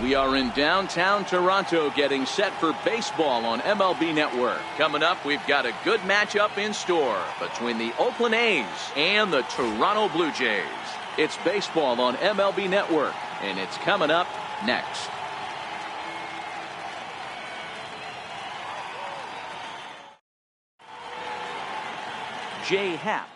We are in downtown Toronto getting set for baseball on MLB Network. Coming up, we've got a good matchup in store between the Oakland A's and the Toronto Blue Jays. It's baseball on MLB Network, and it's coming up next. Jay Happ.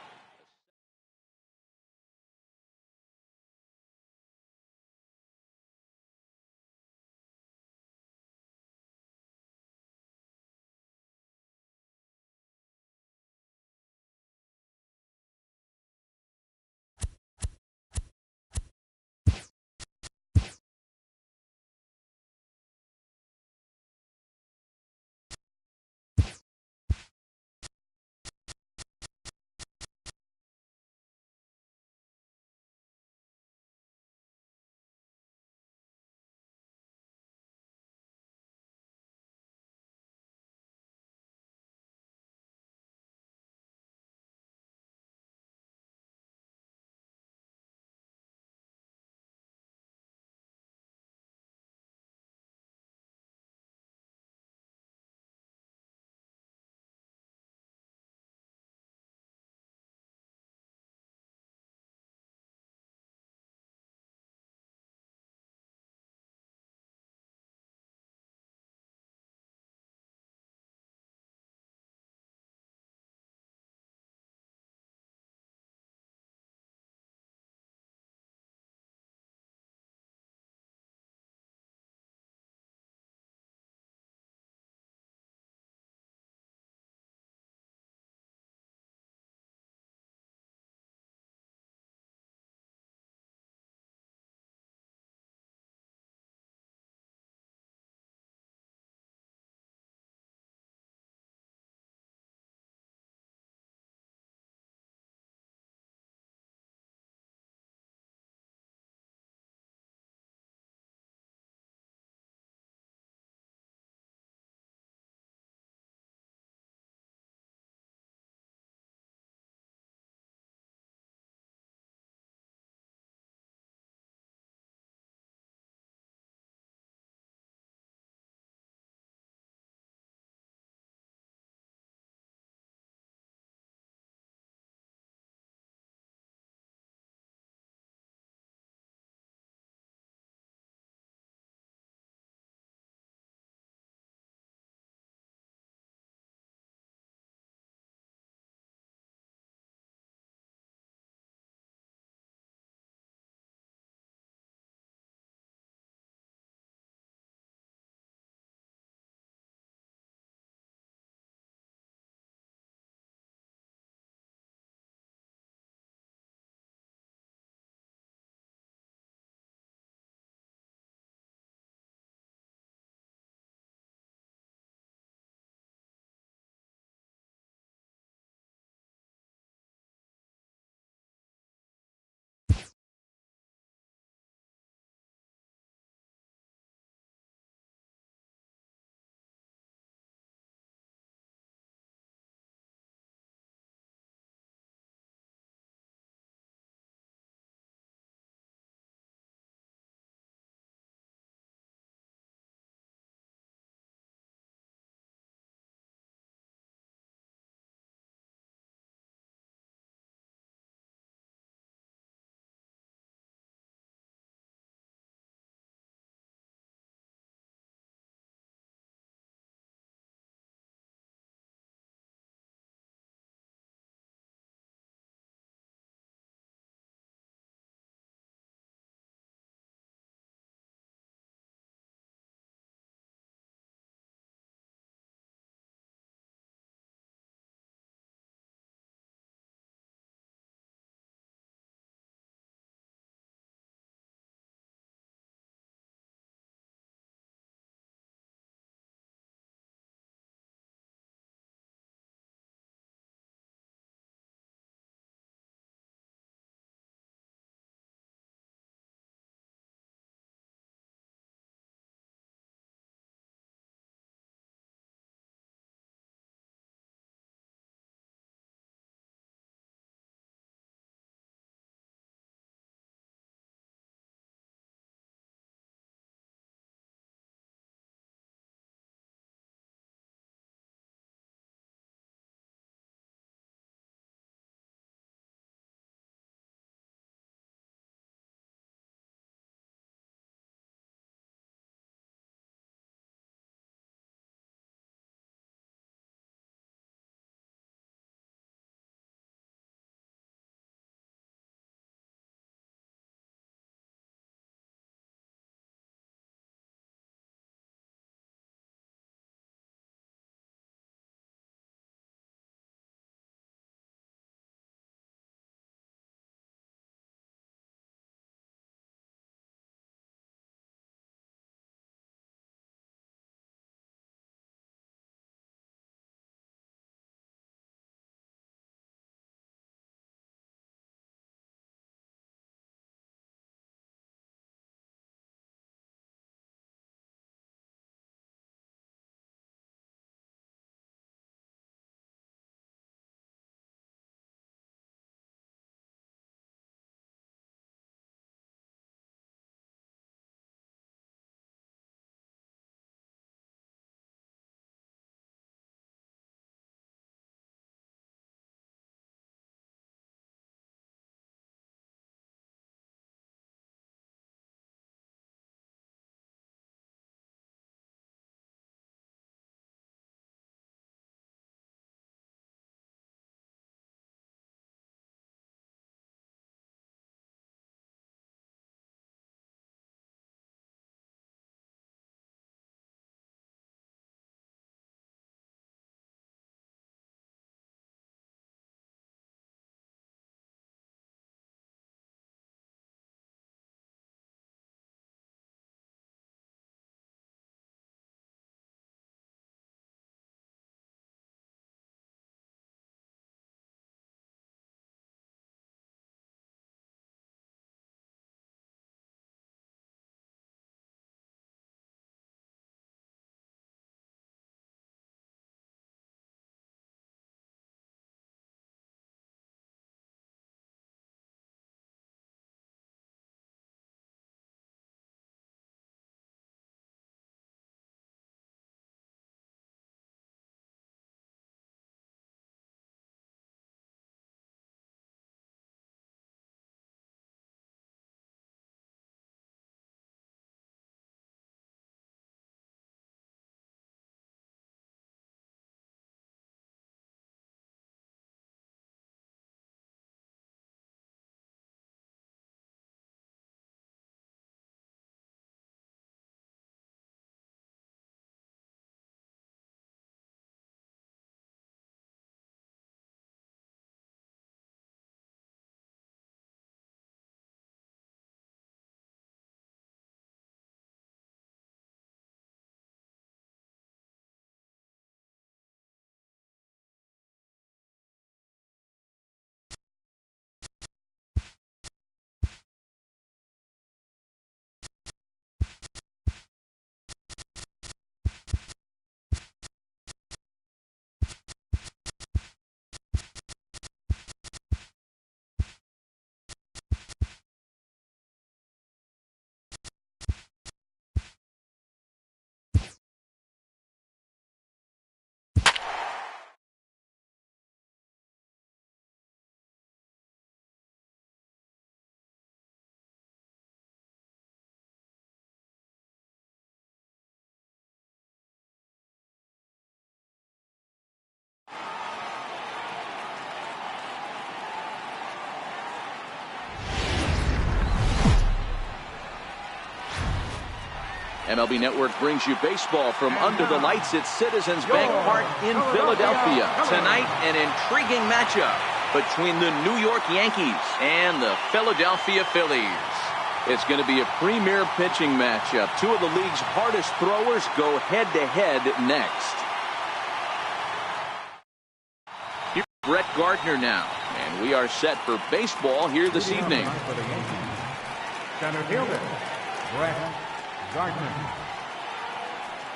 MLB Network brings you baseball from under the lights at Citizens Bank Park in Philadelphia. Tonight, an intriguing matchup between the New York Yankees and the Philadelphia Phillies. It's going to be a premier pitching matchup. Two of the league's hardest throwers go head-to-head next. Here's Brett Gardner now, and we are set for baseball here this evening. Center fielder, Brett Gardner.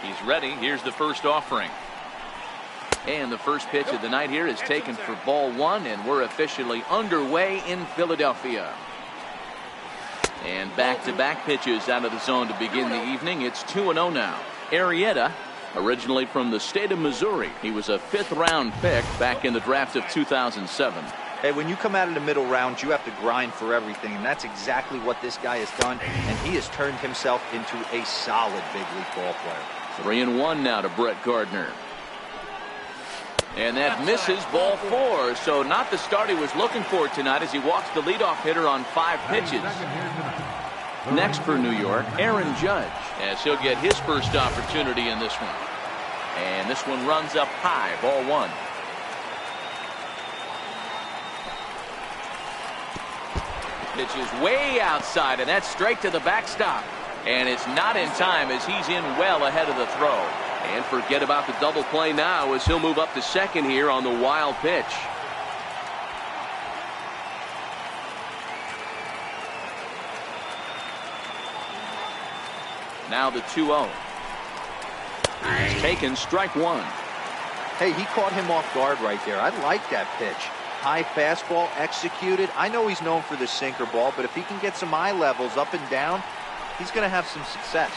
He's ready. Here's the first offering. And the first pitch of the night here is taken for ball one, and we're officially underway in Philadelphia. And back-to-back pitches out of the zone to begin the evening. It's 2-0 now. Arrieta, originally from the state of Missouri. He was a fifth-round pick back in the draft of 2007. Hey, when you come out of the middle rounds, you have to grind for everything, and that's exactly what this guy has done, and he has turned himself into a solid big league ball player. 3-1 now to Brett Gardner. And that misses, ball four. So not the start he was looking for tonight as he walks the leadoff hitter on 5 pitches. Next for New York, Aaron Judge, as he'll get his first opportunity in this one. And this one runs up high, ball one. Pitch is way outside, and that's straight to the backstop. And it's not in time as he's in well ahead of the throw. And forget about the double play now as he'll move up to second here on the wild pitch. Now the 2-0. He's taken strike one. Hey, he caught him off guard right there. I like that pitch. High fastball executed. I know he's known for the sinker ball, but if he can get some eye levels up and down, he's going to have some success.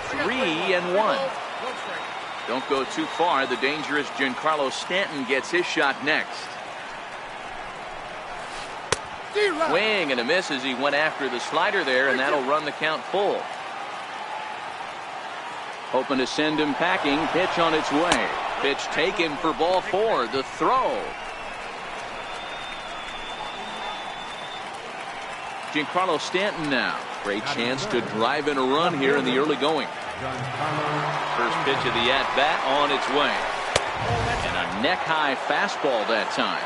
3-1. Don't go too far. The dangerous Giancarlo Stanton gets his shot next. Swing and a miss as he went after the slider there, and that'll run the count full. Hoping to send him packing. Pitch on its way. Pitch taken for ball four. The throw. Giancarlo Stanton now. Great chance to drive in a run here in the early going. First pitch of the at-bat on its way. And a neck-high fastball that time.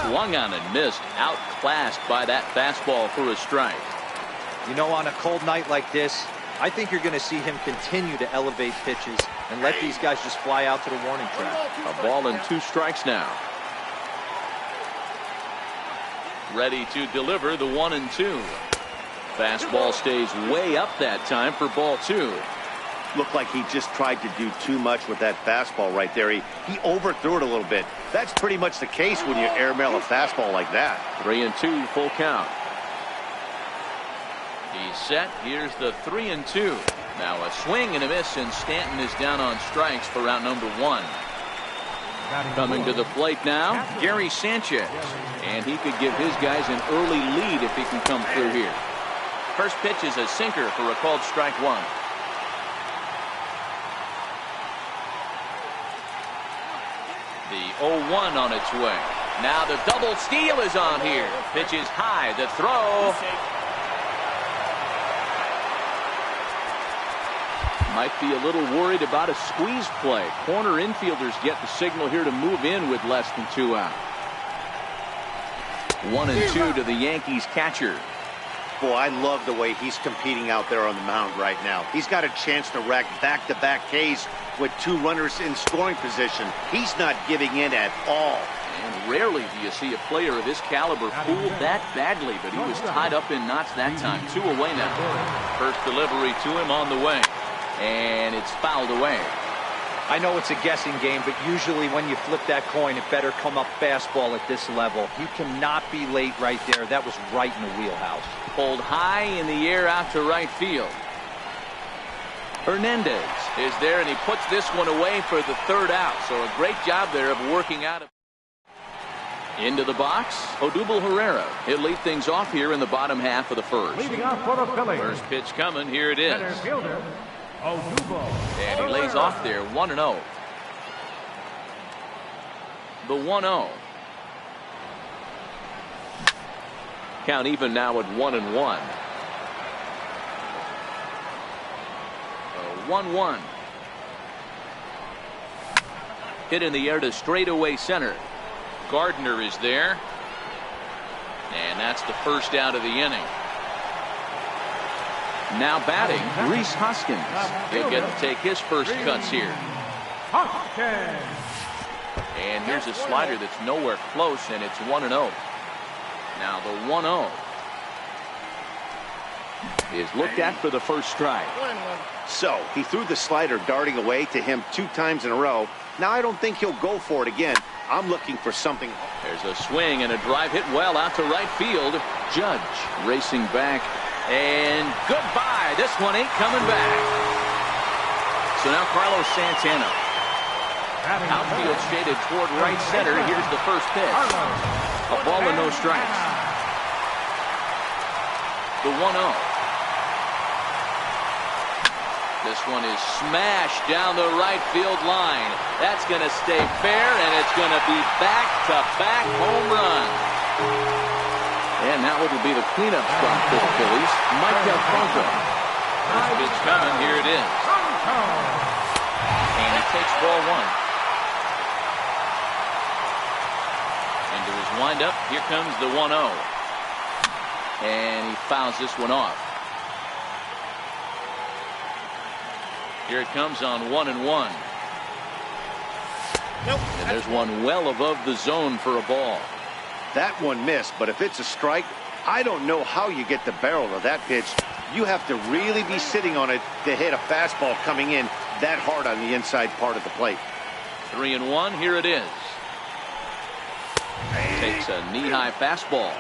Swung on and missed. Outclassed by that fastball for a strike. You know, on a cold night like this, I think you're going to see him continue to elevate pitches and let these guys just fly out to the warning track. A ball and 2 strikes now. Ready to deliver the 1-2. Fastball stays way up that time for ball 2. Looked like he just tried to do too much with that fastball right there. He overthrew it a little bit. That's pretty much the case when you airmail a fastball like that. 3-2, full count. He's set. Here's the 3-2. Now a swing and a miss, and Stanton is down on strikes for round number 1. Coming to the plate now, Gary Sanchez. And he could give his guys an early lead if he can come through here. First pitch is a sinker for a called strike 1. The 0-1 on its way. Now the double steal is on here. Pitch is high. The throw. Might be a little worried about a squeeze play. Corner infielders get the signal here to move in with less than 2 out. 1-2 to the Yankees catcher. Boy, I love the way he's competing out there on the mound right now. He's got a chance to rack back-to-back Ks with 2 runners in scoring position. He's not giving in at all. And rarely do you see a player of his caliber fooled that badly, but he was tied up in knots that time. 2 away now. First delivery to him on the way. And it's fouled away. I know it's a guessing game, but usually when you flip that coin, it better come up fastball at this level. You cannot be late right there. That was right in the wheelhouse. Pulled high in the air out to right field. Hernandez is there, and he puts this one away for the 3rd out. So a great job there of working out. Into the box, Odubel Herrera. He'll lead things off here in the bottom half of the first. Leading off for the Phillies. First pitch coming. Here it is. Center fielder, Odubel. And he lays off there, 1-0. The 1-0. Count even now at 1-1. 1-1. Hit in the air to straightaway center. Gardner is there. And that's the first out of the inning. Now batting, Rhys Hoskins. He'll get to take his first cuts here. And here's a slider that's nowhere close, and it's 1-0. Now the 1-0 is looked at for the first strike. So he threw the slider darting away to him 2 times in a row. Now I don't think he'll go for it again. I'm looking for something. There's a swing and a drive hit well out to right field. Judge racing back. And goodbye. This one ain't coming back. So now Carlos Santana. Outfield shaded toward right center. Here's the first pitch. A ball and no strikes. The 1-0. This one is smashed down the right field line. That's going to stay fair, and it's going to be back-to-back home run. And now it'll be the cleanup spot for the Phillies, Mike Alfonso. First pitch coming, here it is. And he takes ball 1. Into his windup, here comes the 1-0. And he fouls this one off. Here it comes on 1-1. Nope. And there's one well above the zone for a ball. That one missed, but if it's a strike, I don't know how you get the barrel of that pitch. You have to really be sitting on it to hit a fastball coming in that hard on the inside part of the plate. 3-1, here it is. Takes a knee-high fastball.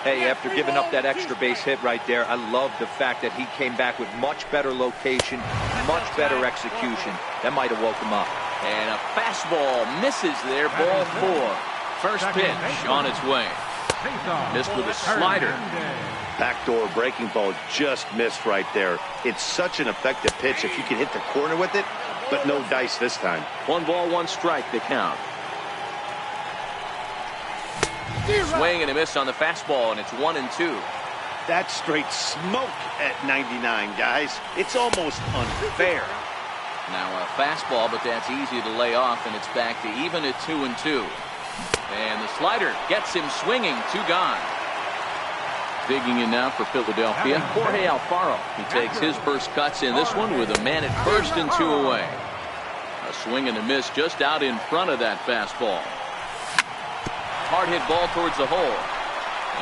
Hey, after giving up that extra base hit right there, I love the fact that he came back with much better location, much better execution. That might have woke him up. And a fastball misses there, ball 4. First pitch on its way. Missed with a slider. Backdoor breaking ball just missed right there. It's such an effective pitch if you can hit the corner with it, but no dice this time. 1 ball, 1 strike, the count. Swing and a miss on the fastball, and it's 1-2. That's straight smoke at 99, guys. It's almost unfair. Now a fastball, but that's easy to lay off, and it's back to even at 2-2. And the slider gets him swinging, 2 gone. Digging in now for Philadelphia, Jorge Alfaro. He takes his first cuts in this one with a man at first and 2 away. A swing and a miss just out in front of that fastball. Hard hit ball towards the hole.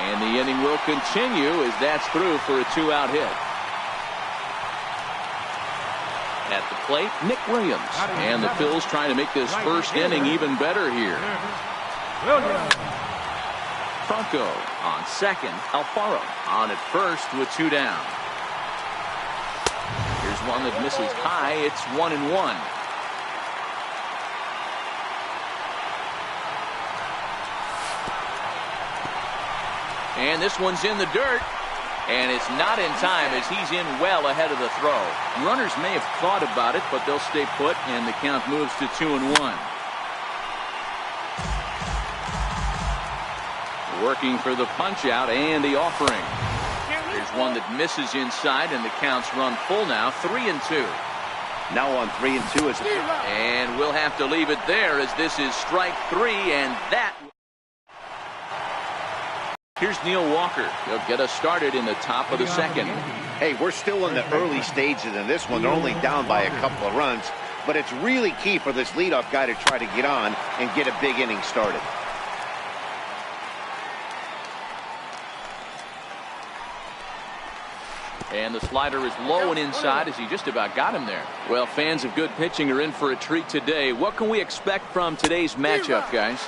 And the inning will continue as that's through for a 2-out hit. At the plate, Nick Williams. And the Phils trying to make this first inning even better here. Franco on second. Alfaro on at first with 2 down. Here's one that misses high. It's 1-1. And this one's in the dirt. And it's not in time as he's in well ahead of the throw. Runners may have thought about it, but they'll stay put, and the count moves to 2-1. Working for the punch out and the offering. Here's one that misses inside, and the count's run full now, 3-2. Now on 3-2 is and we'll have to leave it there as this is strike 3, and that. Here's Neil Walker. He'll get us started in the top of the second. Hey, we're still in the early stages in this one. They're only down by a couple of runs, but it's really key for this leadoff guy to try to get on and get a big inning started. And the slider is low and inside as he just about got him there. Well, fans of good pitching are in for a treat today. What can we expect from today's matchup, guys?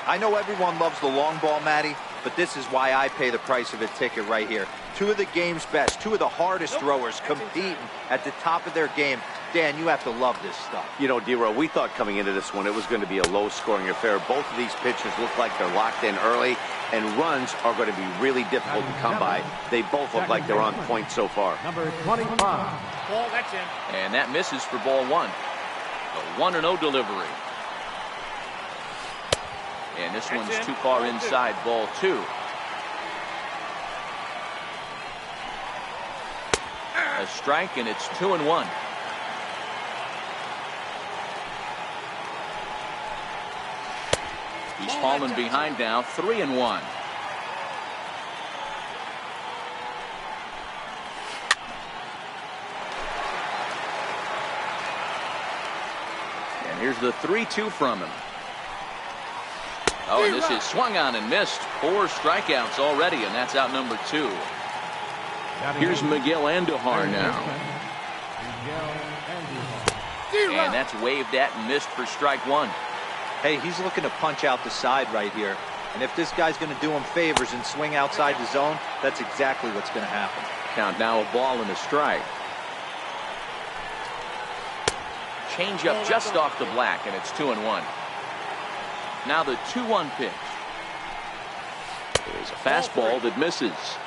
I know everyone loves the long ball, Matty, but this is why I pay the price of a ticket right here. 2 of the game's best, 2 of the hardest throwers competing at the top of their game. Dan, you have to love this stuff. You know, D-Row, we thought coming into this one it was going to be a low-scoring affair. Both of these pitchers look like they're locked in early, and runs are going to be really difficult to come by. They both look like they're on point so far. Number 25. Ball, that's in. And that misses for ball 1. A 1-0 delivery. And this one's too far inside, ball 2. A strike, and it's 2-1. He's fallen behind now, 3-1. And here's the 3-2 from him. Oh, and this is swung on and missed. 4 strikeouts already, and that's out number 2. Here's Miguel Andujar now. And that's waved at and missed for strike 1. Hey, he's looking to punch out the side right here. And if this guy's going to do him favors and swing outside the zone, that's exactly what's going to happen. Count now, a ball and a strike. Change up just off the black, and it's 2-1. Now the 2-1 pitch. There's a fastball that misses.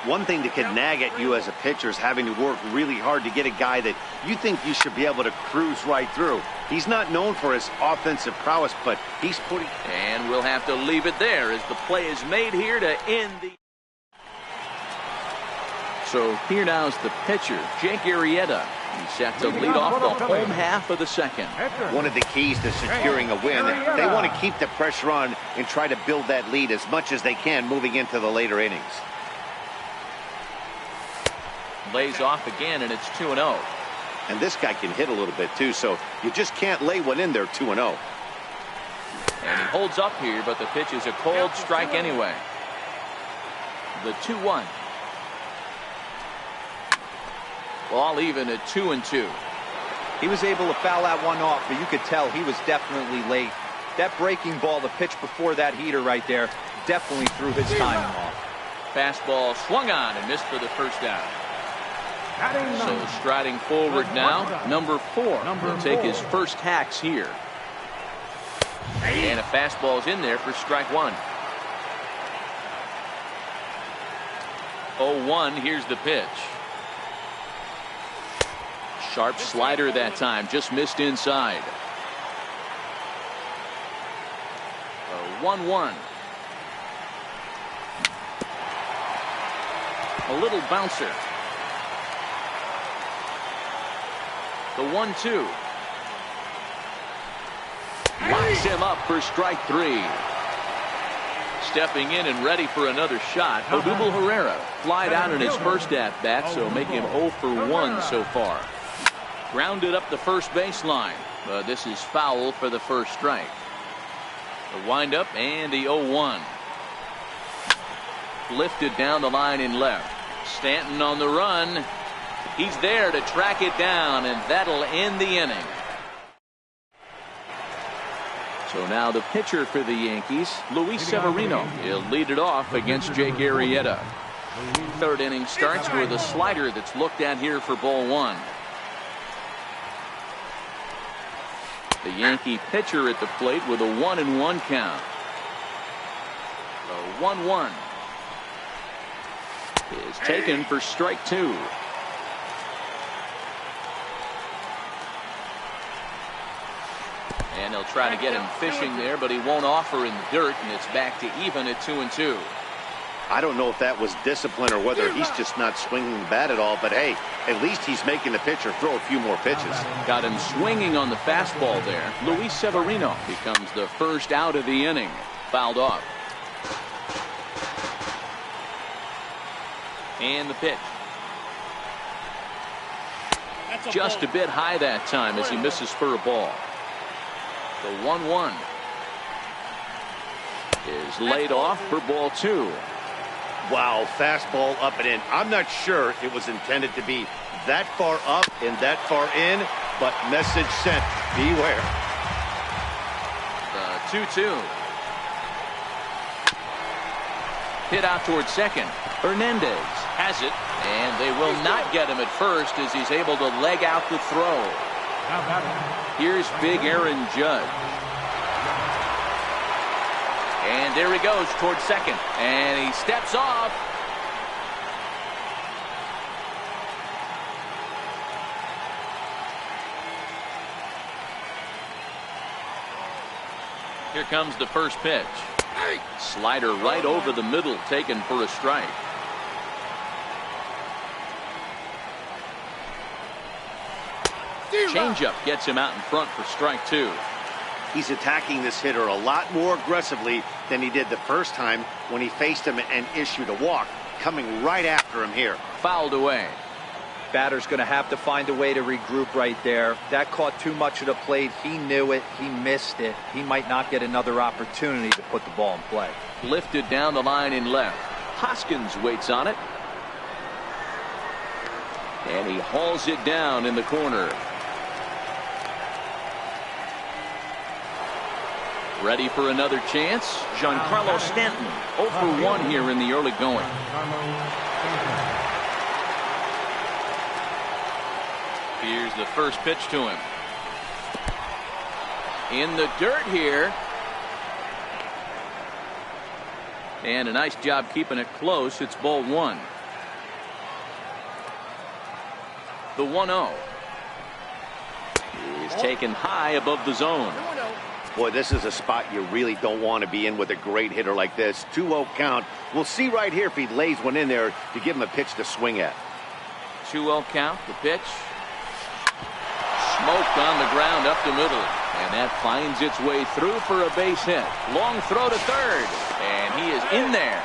One thing that can nag at you as a pitcher is having to work really hard to get a guy that you think you should be able to cruise right through. He's not known for his offensive prowess, but he's putting... And we'll have to leave it there as the play is made here to end the... So here now is the pitcher, Jake Arrieta. He's set to lead off the home half of the second. One of the keys to securing a win, they want to keep the pressure on and try to build that lead as much as they can moving into the later innings. Lays off again, and it's 2-0. And this guy can hit a little bit too, so you just can't lay one in there 2-0. And he holds up here, but the pitch is a cold strike anyway. The 2-1. Ball even at 2-2. He was able to foul that one off, but you could tell he was definitely late. That breaking ball, the pitch before that heater right there, definitely threw his timing off. Fastball swung on and missed for the first out. So striding forward now, number 4 will take his first hacks here. And a fastball's in there for strike 1. 0-1, here's the pitch. Sharp slider that time, just missed inside. 1-1. A little bouncer. The 1-2. Locks him up for strike 3. Stepping in and ready for another shot, Odubel Herrera flied out in his first at-bat, so making him 0 for 1 so far. Grounded up the first baseline, but this is foul for the first strike. The windup and the 0-1. Lifted down the line in left. Stanton on the run. He's there to track it down, and that'll end the inning. So now the pitcher for the Yankees, Luis Severino. He'll lead it off against Jake Arrieta. Third inning starts with a slider that's looked at here for ball 1. The Yankee pitcher at the plate with a 1-1 count. The 1-1 is taken for strike 2. And they'll try to get him fishing there, but he won't offer in the dirt, and it's back to even at 2-2. I don't know if that was discipline or whether he's just not swinging the bat at all, but hey, at least he's making the pitcher throw a few more pitches. Got him swinging on the fastball there. Luis Severino becomes the first out of the inning. Fouled off. And the pitch. Just a bit high that time as he misses for a ball. The 1-1 is laid off for ball 2. Wow, fastball up and in. I'm not sure it was intended to be that far up and that far in, but message sent. Beware. The 2-2. Hit out towards second. Hernandez has it, and they will not get him at first as he's able to leg out the throw. Here's big Aaron Judge. And there he goes towards second. And he steps off. Here comes the first pitch. Slider right over the middle, taken for a strike. Changeup gets him out in front for strike 2. He's attacking this hitter a lot more aggressively than he did the first time when he faced him and issued a walk, coming right after him here. Fouled away. Batter's going to have to find a way to regroup right there. That caught too much of the plate. He knew it. He missed it. He might not get another opportunity to put the ball in play. Lifted down the line in left. Hoskins waits on it. And he hauls it down in the corner. Ready for another chance. Giancarlo Stanton 0 for 1 here in the early going. Here's the first pitch to him. In the dirt here. And a nice job keeping it close. It's ball 1. The 1-0 is taken high above the zone. Boy, this is a spot you really don't want to be in with a great hitter like this. 2-0 count. We'll see right here if he lays one in there to give him a pitch to swing at. 2-0 count. The pitch. Smoked on the ground up the middle. And that finds its way through for a base hit. Long throw to third. And he is in there.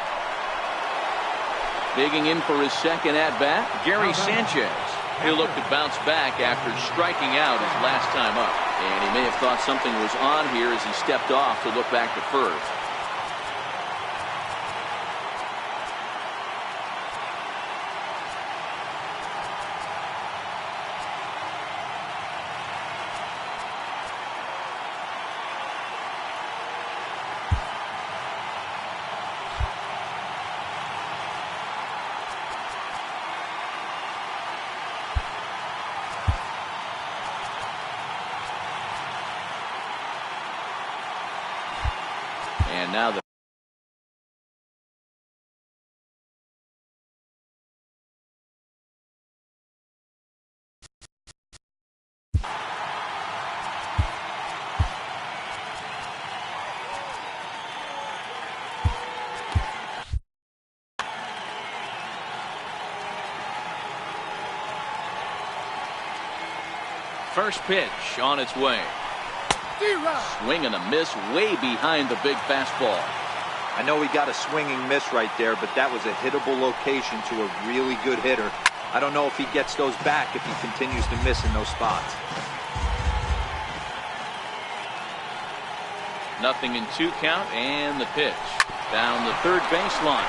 Digging in for his second at-bat, Gary Sanchez. He'll look to bounce back after striking out his last time up. And he may have thought something was on here as he stepped off to look back to first. And now the first pitch on its way. Swing and a miss way behind the big fastball. I know he got a swinging miss right there, but that was a hittable location to a really good hitter. I don't know if he gets those back if he continues to miss in those spots. Nothing in 2 count and the pitch. Down the third baseline.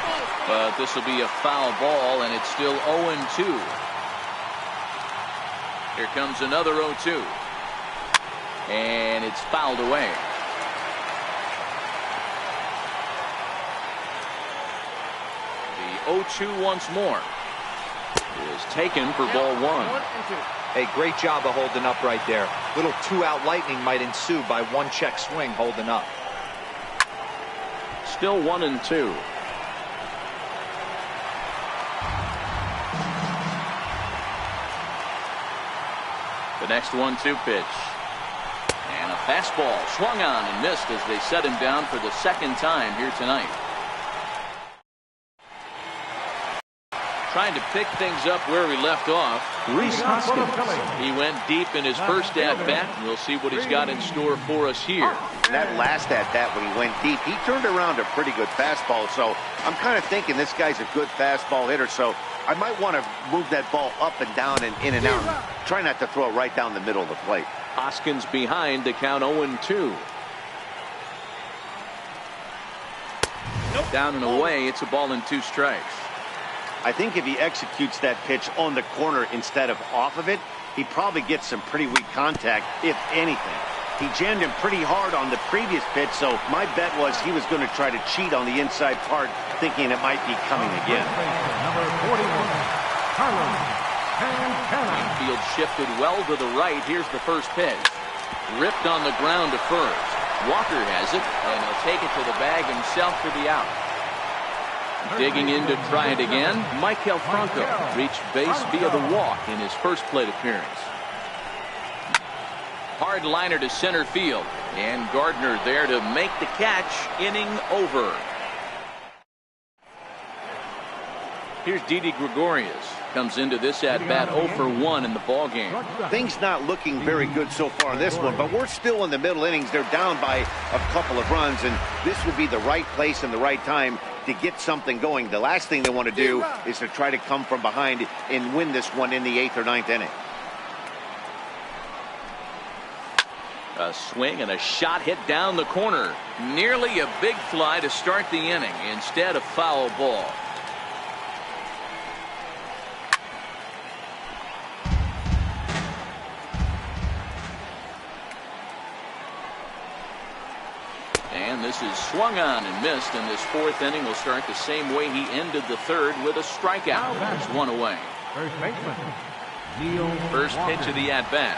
But this will be a foul ball and it's still 0-2. Here comes another 0-2. And it's fouled away. The 0-2 once more is taken for ball 1. Hey, great job of holding up right there. Little 2-out lightning might ensue by 1 check swing holding up. Still 1-2. The next 1-2 pitch. And a fastball swung on and missed as they set him down for the second time here tonight. Trying to pick things up where we left off. Rhys Hoskins. He went deep in his first at-bat. We'll see what he's got in store for us here. That last at-bat when he went deep, he turned around a pretty good fastball. So I'm kind of thinking this guy's a good fastball hitter. So I might want to move that ball up and down and in and out. Try not to throw it right down the middle of the plate. Hoskins behind the count 0-2. Down and away, it's a ball and 2 strikes. I think if he executes that pitch on the corner instead of off of it, he probably gets some pretty weak contact, if anything. He jammed him pretty hard on the previous pitch, so my bet was he was going to try to cheat on the inside part, thinking it might be coming again. Number 41, Carlos Santana. Field shifted well to the right. Here's the first pitch. Ripped on the ground to first. Walker has it, and he'll take it to the bag himself for the out. Digging in to try it again, Maikel Franco reached base via the walk in his first plate appearance. Hard liner to center field, and Gardner there to make the catch. Inning over. Here's Didi Gregorius. Comes into this at-bat 0 for 1 in the ball game. Things not looking very good so far in this one, but we're still in the middle innings. They're down by a couple of runs, and this would be the right place and the right time to get something going. The last thing they want to do is to try to come from behind and win this one in the 8th or 9th inning. A swing and a shot hit down the corner. Nearly a big fly to start the inning. Instead, a foul ball. And this is swung on and missed, and this 4th inning will start the same way he ended the 3rd with a strikeout. There's one away. First pitch of the at-bat.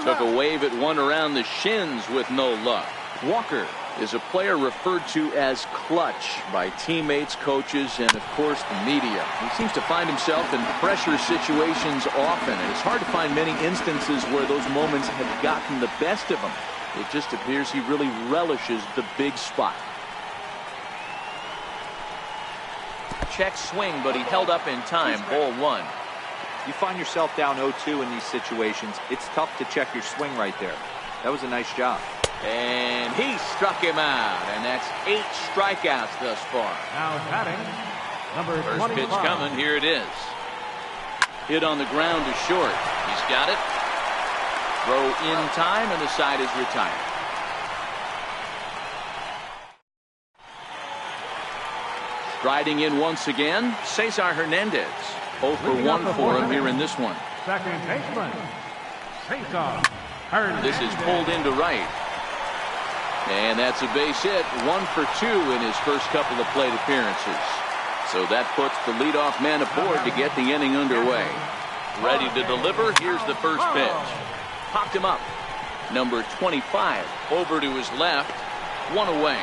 Took a wave at one around the shins with no luck. Walker is a player referred to as clutch by teammates, coaches, and of course the media. He seems to find himself in pressure situations often, and it's hard to find many instances where those moments have gotten the best of him. It just appears he really relishes the big spot. Check swing, but he held up in time. Ball 1. You find yourself down 0-2 in these situations, it's tough to check your swing right there. That was a nice job. And he struck him out, and that's 8 strikeouts thus far. Now batting, number First 25. pitch coming, here it is. Hit on the ground to short. He's got it. Throw in time, and the side is retired. Striding in once again, Cesar Hernandez. 0 for 1 for him here in this one. Second baseman, Cesar Hernandez. This is pulled into right. And that's a base hit. 1 for 2 in his first couple of plate appearances. So that puts the leadoff man aboard to get the inning underway. Ready to deliver. Here's the first pitch. Popped him up. Number 25 over to his left. 1 away.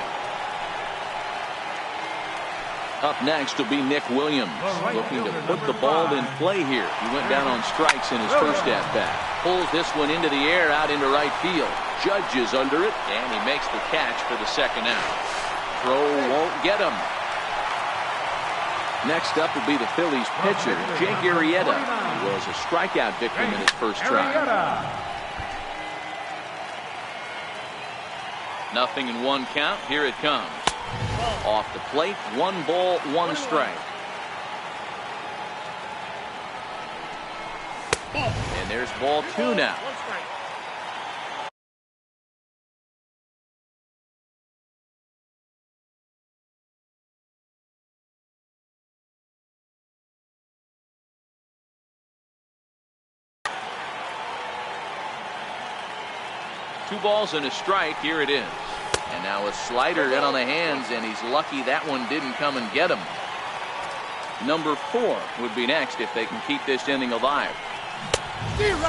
Up next will be Nick Williams, looking to put the ball in play here. He went down on strikes in his first at-bat. Pulls this one into the air out into right field. Judge is under it, and he makes the catch for the second out. Throw won't get him. Next up will be the Phillies pitcher, Jake Arrieta, who was a strikeout victim in his first try. Nothing in 1 count. Here it comes. Off the plate, 1 ball, 1 strike. And there's ball 2 now. Two balls and a strike. Here it is. And now a slider in on the hands, and he's lucky that one didn't come and get him. Number 4 would be next if they can keep this inning alive.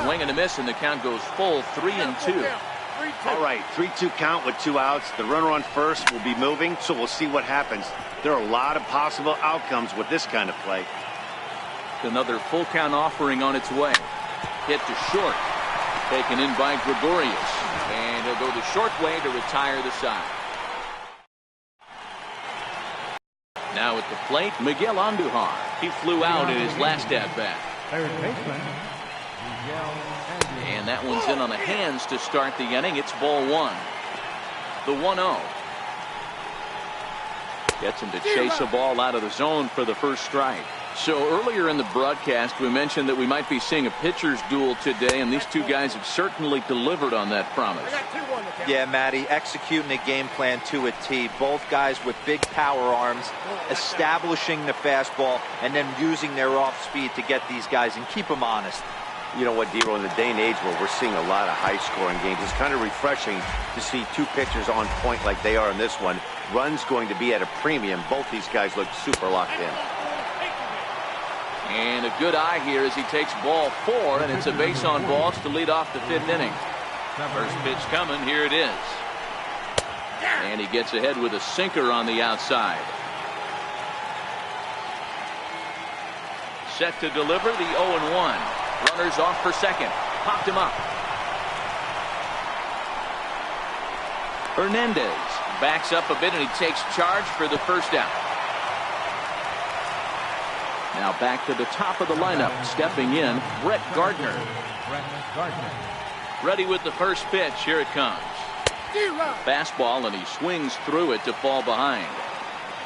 Swing and a miss, and the count goes full. 3-2. All right, 3-2 count with 2 outs. The runner on first will be moving, so we'll see what happens. There are a lot of possible outcomes with this kind of play. Another full count offering on its way. Hit to short. Taken in by Gregorius. And he'll go the short way to retire the side. Now at the plate, Miguel Andujar. He flew out in his last at-bat. Third baseman, Miguel Andujar. And that one's in on the hands to start the inning. It's ball 1. The 1-0. Gets him to chase a ball out of the zone for the first strike. So earlier in the broadcast, we mentioned that we might be seeing a pitcher's duel today, and these two guys have certainly delivered on that promise. Yeah, Matty, executing a game plan to a T. Both guys with big power arms, establishing the fastball, and then using their off speed to get these guys and keep them honest. You know what, Dero, in the day and age where we're seeing a lot of high-scoring games, it's kind of refreshing to see 2 pitchers on point like they are in this one. Runs going to be at a premium. Both these guys look super locked in. And a good eye here as he takes ball 4, and it's a base on balls to lead off the 5th inning. First pitch coming. Here it is. And he gets ahead with a sinker on the outside. Set to deliver the 0-1. Runners off for second. Popped him up. Hernandez backs up a bit, and he takes charge for the first out. Now back to the top of the lineup. Stepping in, Brett Gardner. Ready with the first pitch. Here it comes. Fastball, and he swings through it to fall behind.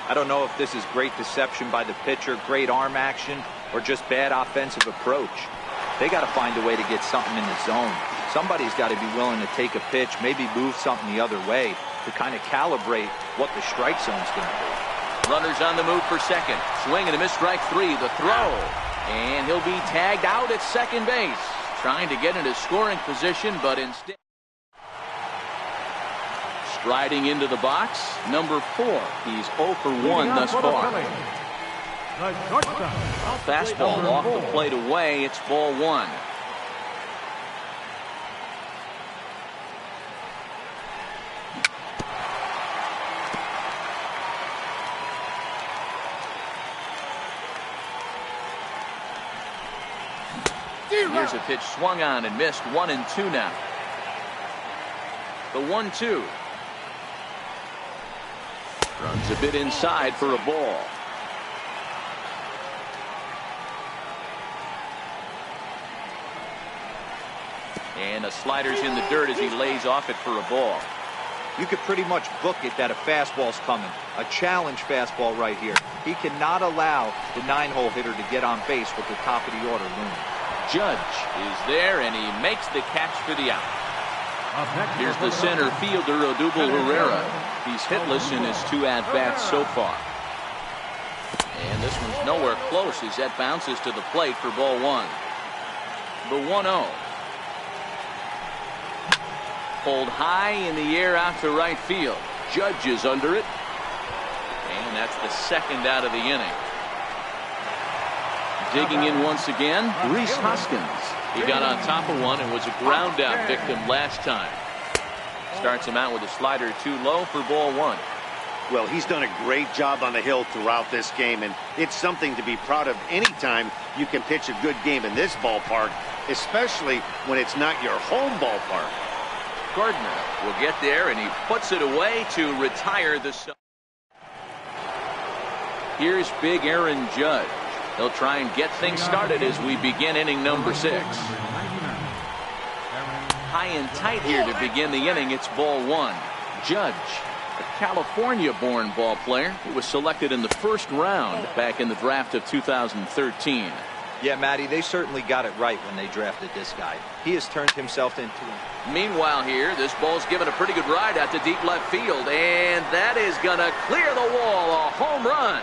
I don't know if this is great deception by the pitcher, great arm action, or just bad offensive approach. They got to find a way to get something in the zone. Somebody's got to be willing to take a pitch, maybe move something the other way to kind of calibrate what the strike zone's going to be. Runners on the move for second. Swing and a miss, strike three. The throw. And he'll be tagged out at second base. Trying to get into scoring position, but instead. Striding into the box, number 4. He's 0 for 1 thus far. Fastball off the plate away. It's ball 1. Here's a pitch swung on and missed. 1-2 now. The 1-2. Runs a bit inside for a ball. And the slider's in the dirt as he lays off it for a ball. You could pretty much book it that a fastball's coming. A challenge fastball right here. He cannot allow the 9-hole hitter to get on base with the top of the order looming. Judge is there, and he makes the catch for the out. Here's the center fielder, Odubel Herrera. He's hitless in his 2 at-bats so far. And this one's nowhere close as that bounces to the plate for ball 1. The 1-0. Pulled high in the air out to right field. Judge is under it. And that's the second out of the inning. Digging in once again, Rhys Hoskins. He got on top of one and was a ground out victim last time. Starts him out with a slider too low for ball 1. Well, he's done a great job on the hill throughout this game, and it's something to be proud of anytime you can pitch a good game in this ballpark, especially when it's not your home ballpark. Gardner will get there, and he puts it away to retire the. Here's big Aaron Judge. They'll try and get things started as we begin inning number 6. High and tight here to begin the inning. It's ball 1. Judge, a California-born ball player who was selected in the first round back in the draft of 2013. Yeah, Matty, they certainly got it right when they drafted this guy. He has turned himself into a... Meanwhile here, this ball's given a pretty good ride out to deep left field, and that is going to clear the wall. A home run.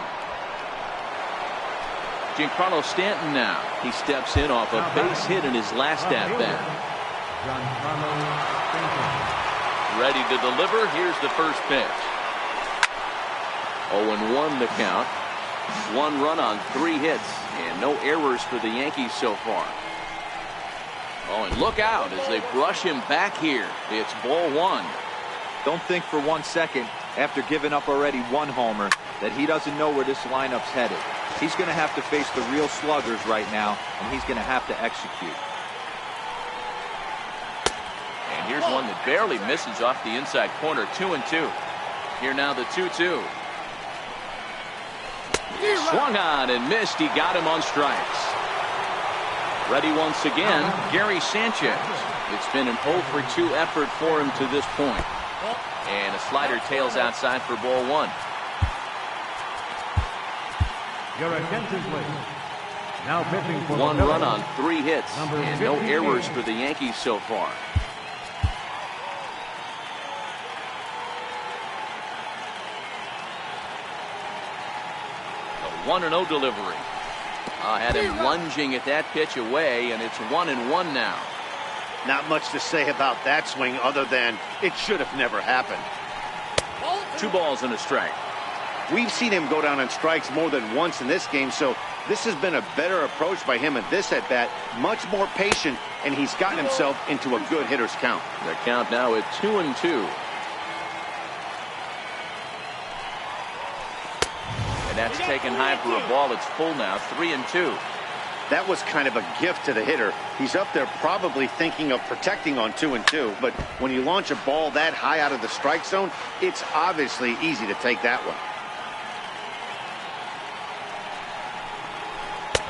Giancarlo Stanton now. He steps in off a base hit in his last at-bat. Ready to deliver. Here's the first pitch. 0-1 the count. 1 run on 3 hits, and no errors for the Yankees so far. Oh, and look out as they brush him back here. It's ball 1. Don't think for 1 second, after giving up already 1 homer, that he doesn't know where this lineup's headed. He's going to have to face the real sluggers right now, and he's going to have to execute. And here's one that barely misses off the inside corner. 2-2. Here now the 2-2. Swung on and missed. He got him on strikes. Ready once again, Gary Sanchez. It's been an 0 for 2 effort for him to this point. And a slider tails outside for ball 1. Your attention, please. Now pitching for 1 run on 3 hits, and no errors for the Yankees so far. The 1-0 delivery. Had him lunging at that pitch away, and it's 1-1 now. Not much to say about that swing other than it should have never happened. 2 balls and a strike. We've seen him go down on strikes more than once in this game, so this has been a better approach by him at this at-bat. Much more patient, and he's gotten himself into a good hitter's count. The count now at 2-2. And that's taken high for a ball. It's full now, 3-2. That was kind of a gift to the hitter. He's up there probably thinking of protecting on 2-2, but when you launch a ball that high out of the strike zone, it's obviously easy to take that one.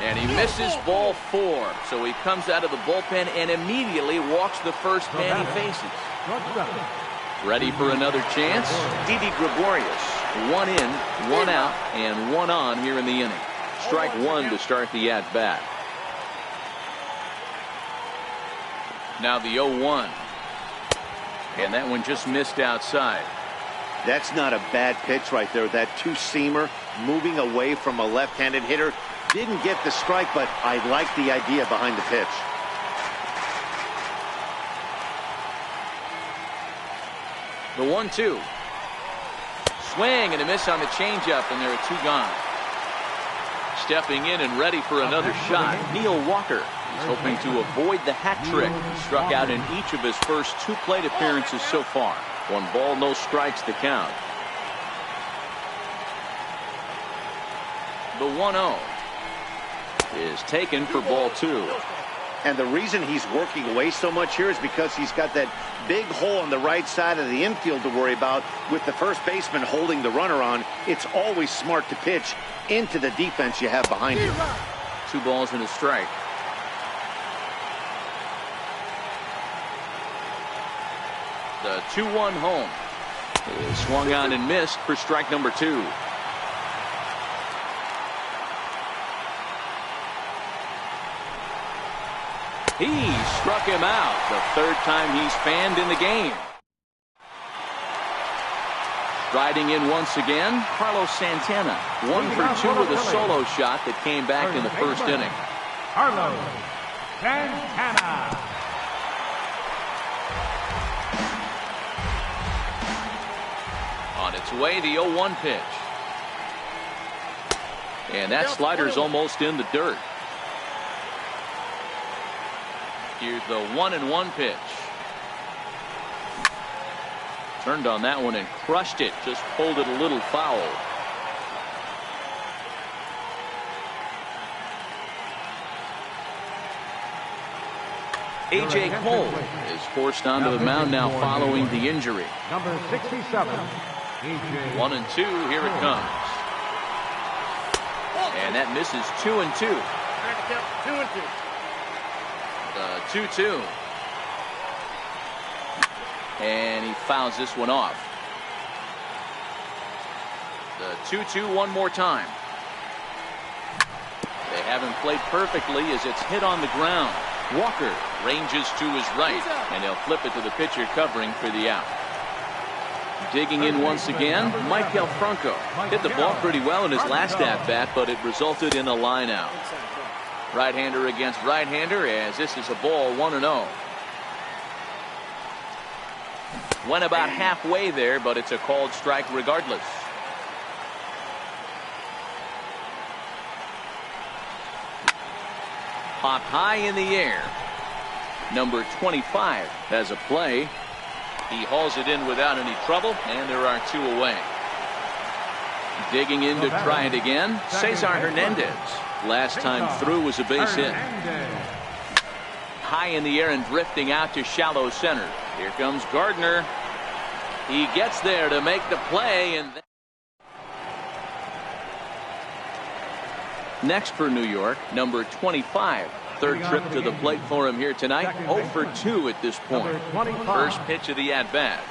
And he misses ball 4. So he comes out of the bullpen and immediately walks the first man he faces. Ready for another chance? Didi Gregorius. 1 in, 1 out, and 1 on here in the inning. Strike 1 to start the at-bat. Now the 0-1. And that one just missed outside. That's not a bad pitch right there. That two-seamer moving away from a left-handed hitter. Didn't get the strike, but I like the idea behind the pitch. The 1-2. Swing and a miss on the changeup, and there are 2 gone. Stepping in and ready for another shot, Neil Walker. He's hoping to avoid the hat trick. He struck out in each of his first 2 plate appearances so far. 1 ball, no strikes to count. The 1-0 is taken for ball 2. And the reason he's working away so much here is because he's got that big hole on the right side of the infield to worry about. With the first baseman holding the runner on, it's always smart to pitch into the defense you have behind you. 2 balls and a strike. The 2-1 home is swung on and missed for strike number 2. He struck him out, the 3rd time he's fanned in the game. Riding in once again, Carlos Santana. 1 for 2 with a solo shot that came back in the first inning. Carlos Santana. On its way, the 0-1 pitch. And that slider's almost in the dirt. Here's the 1-1 pitch. Turned on that one and crushed it. Just pulled it a little foul. A.J. Cole is forced onto the mound now following the injury. Number 67. A.J. 1-2. Here it comes. And that misses 2-2. 2-2. The 2-2. And he fouls this one off. The 2-2 one more time. They haven't played perfectly as it's hit on the ground. Walker ranges to his right, and they'll flip it to the pitcher covering for the out. Digging in once again, Michael Franco. Hit the ball pretty well in his last at-bat, but it resulted in a line out. Right-hander against right-hander, as this is a ball 1-0. Went about halfway there, but it's a called strike regardless. Popped high in the air. Number 25 has a play. He hauls it in without any trouble, and there are 2 away. Digging in to try it again, Cesar Hernandez. Last time through was a base hit. High in the air and drifting out to shallow center. Here comes Gardner. He gets there to make the play, and next for New York, number 25. 3rd trip to the plate for him here tonight. 0 for 2 at this point. First pitch of the at-bat.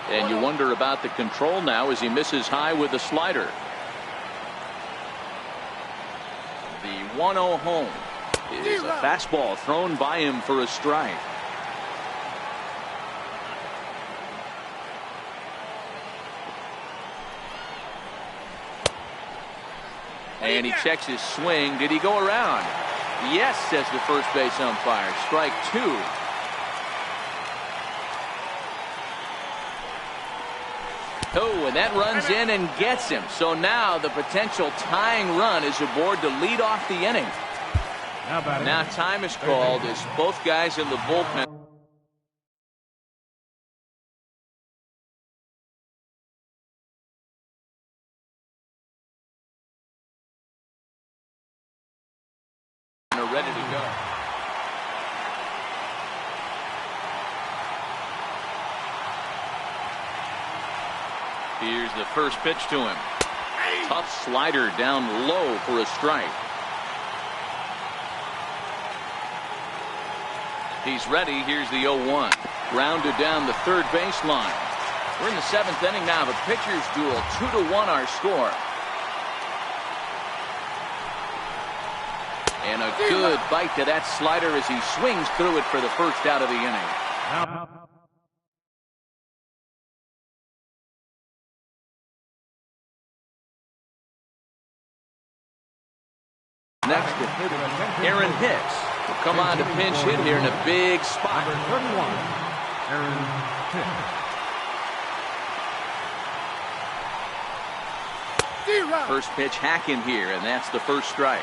And you wonder about the control now as he misses high with the slider. The 1-0 home is a fastball thrown by him for a strike. And he checks his swing. Did he go around? Yes, says the first base umpire. Strike 2. Oh, and that runs in and gets him. So now the potential tying run is aboard to lead off the inning. Now time is called as both guys in the bullpen. Are ready to go. Here's the first pitch to him. Tough slider down low for a strike. He's ready. Here's the 0-1. Grounded down the third baseline. We're in the 7th inning now. The pitchers duel. 2-1 our score. And a good bite to that slider as he swings through it for the first out of the inning. Next, Aaron Hicks will come on to pinch hit here in a big spot. Number 31, Aaron Hicks. First pitch hacking here, and that's the first strike.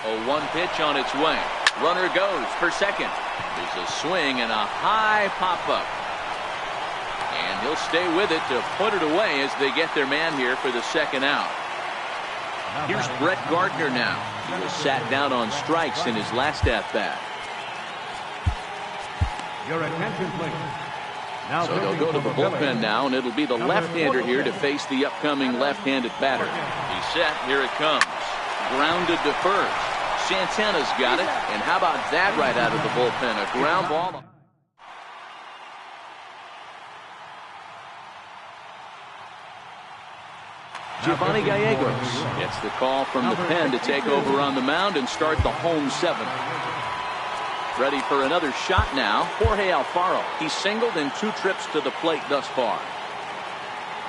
A 1 pitch on its way. Runner goes for second. There's a swing and a high pop-up. And he'll stay with it to put it away as they get their man here for the second out. Here's Brett Gardner now. He was sat down on strikes in his last at-bat. Your attention, please. Now so they'll go to the bullpen now, and it'll be the left-hander here to face the upcoming left-handed batter. He's set. Here it comes. Grounded to first. Santana's got it. And how about that right out of the bullpen? A ground ball. Giovanni Gallegos gets the call from the pen to take over on the mound and start the home 7th. Ready for another shot now. Jorge Alfaro. He's singled in 2 trips to the plate thus far.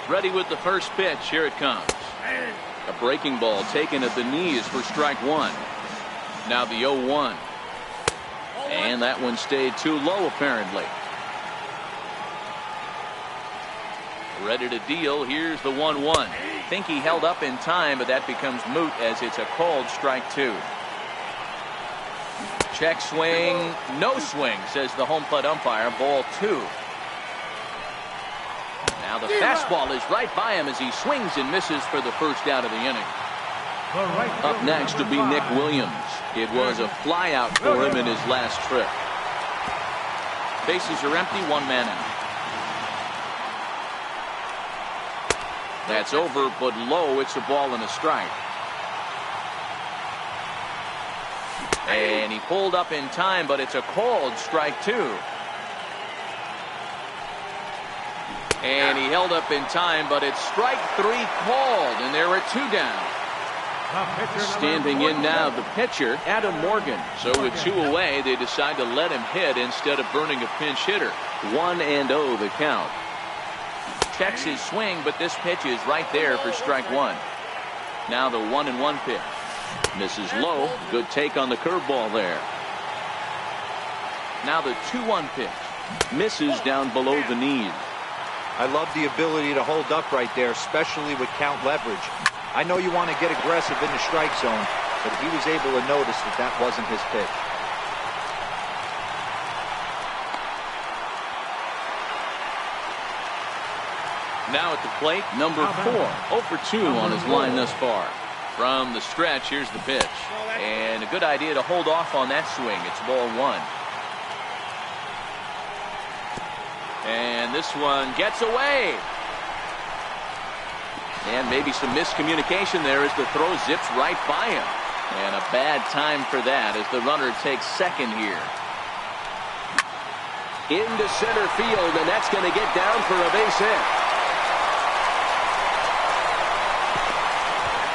Ready with the first pitch. Here it comes. A breaking ball taken at the knees for strike 1. Now the 0-1. And that one stayed too low apparently. Ready to deal. Here's the 1-1. Think he held up in time, but that becomes moot as it's a called strike 2. Check swing. No swing, says the home plate umpire. Ball 2. Now the fastball is right by him as he swings and misses for the first out of the inning. Up next will be Nick Williams. It was a fly out for him in his last trip. Bases are empty. 1 man out. That's over, but low. It's a ball and a strike. And he pulled up in time, but it's a called strike 2. And he held up in time, but it's strike 3 called, and there are 2 down. Standing in now, the pitcher, Adam Morgan. So with 2 away, they decide to let him hit instead of burning a pinch hitter. 1-0 the count. Checks his swing, but this pitch is right there for strike 1. Now the 1-1 pitch. Misses low. Good take on the curveball there. Now the 2-1 pitch. Misses down below the knees. I love the ability to hold up right there, especially with count leverage. I know you want to get aggressive in the strike zone, but he was able to notice that that wasn't his pitch. Now at the plate, number 4. 0 for 2 on his line thus far. From the stretch, here's the pitch. And a good idea to hold off on that swing. It's ball 1. And this one gets away. And maybe some miscommunication there as the throw zips right by him. And a bad time for that as the runner takes second here. Into center field, and that's going to get down for a base hit.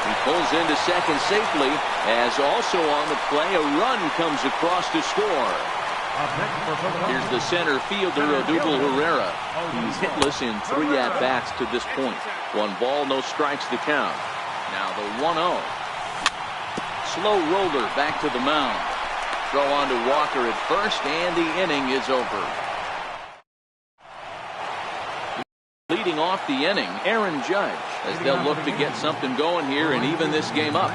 He pulls into second safely, as also on the play, a run comes across to score. Here's the center fielder, Odubel Herrera. He's hitless in 3 at-bats to this point. 1 ball, no strikes to count. Now the 1-0. Slow roller back to the mound. Throw on to Walker at first, and the inning is over. Leading off the inning, Aaron Judge, as they'll look to get something going here and even this game up.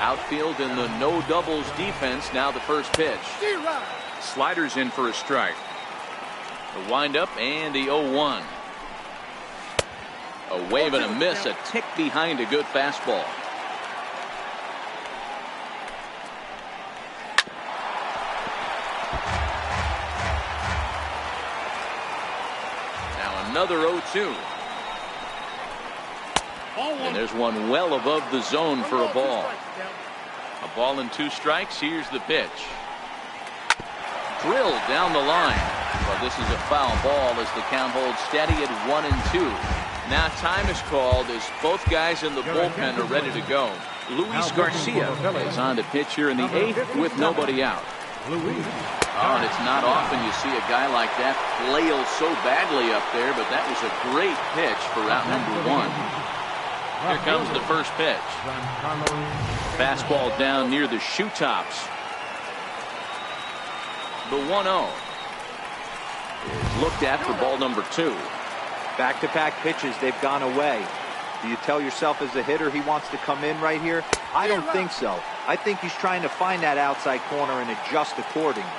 Outfield in the no doubles defense. Now the first pitch. Sliders in for a strike. The windup and the 0-1. A wave and a miss, a tick behind a good fastball. Now another 0-2. And there's one well above the zone for a ball. A ball and 2 strikes. Here's the pitch. Drilled down the line. But this is a foul ball as the count holds steady at 1-2. Now time is called as both guys in the bullpen are ready to go. Luis Garcia is on to pitch here in the 8th with nobody out. Oh, and it's not often you see a guy like that flail so badly up there, but that was a great pitch for out number 1. Here comes the first pitch. Fastball down near the shoe tops. The 1-0 is looked at for ball number 2. Back-to-back pitches, they've gone away. Do you tell yourself as a hitter he wants to come in right here? I don't think so. I think he's trying to find that outside corner and adjust accordingly.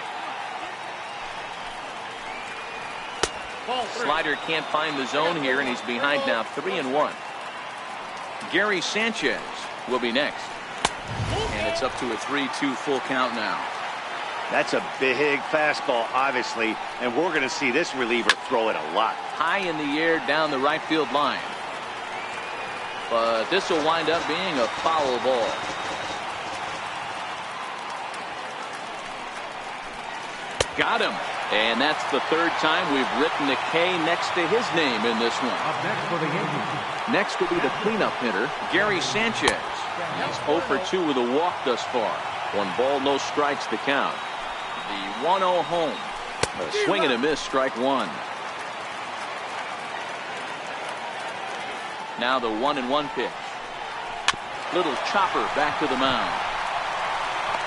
Slider can't find the zone here, and he's behind now 3-1. Gary Sanchez will be next. And it's up to a 3-2 full count now. That's a big fastball, obviously, and we're going to see this reliever throw it a lot. High in the air down the right field line. But this will wind up being a foul ball. Got him. And that's the 3rd time we've written a K next to his name in this one. Up next for the Yankees. Next will be the cleanup hitter, Gary Sanchez. He's 0 for 2 with a walk thus far. 1 ball, no strikes to count. The 1-0 home. A swing and a miss, strike 1. Now the 1-1 pitch. Little chopper back to the mound.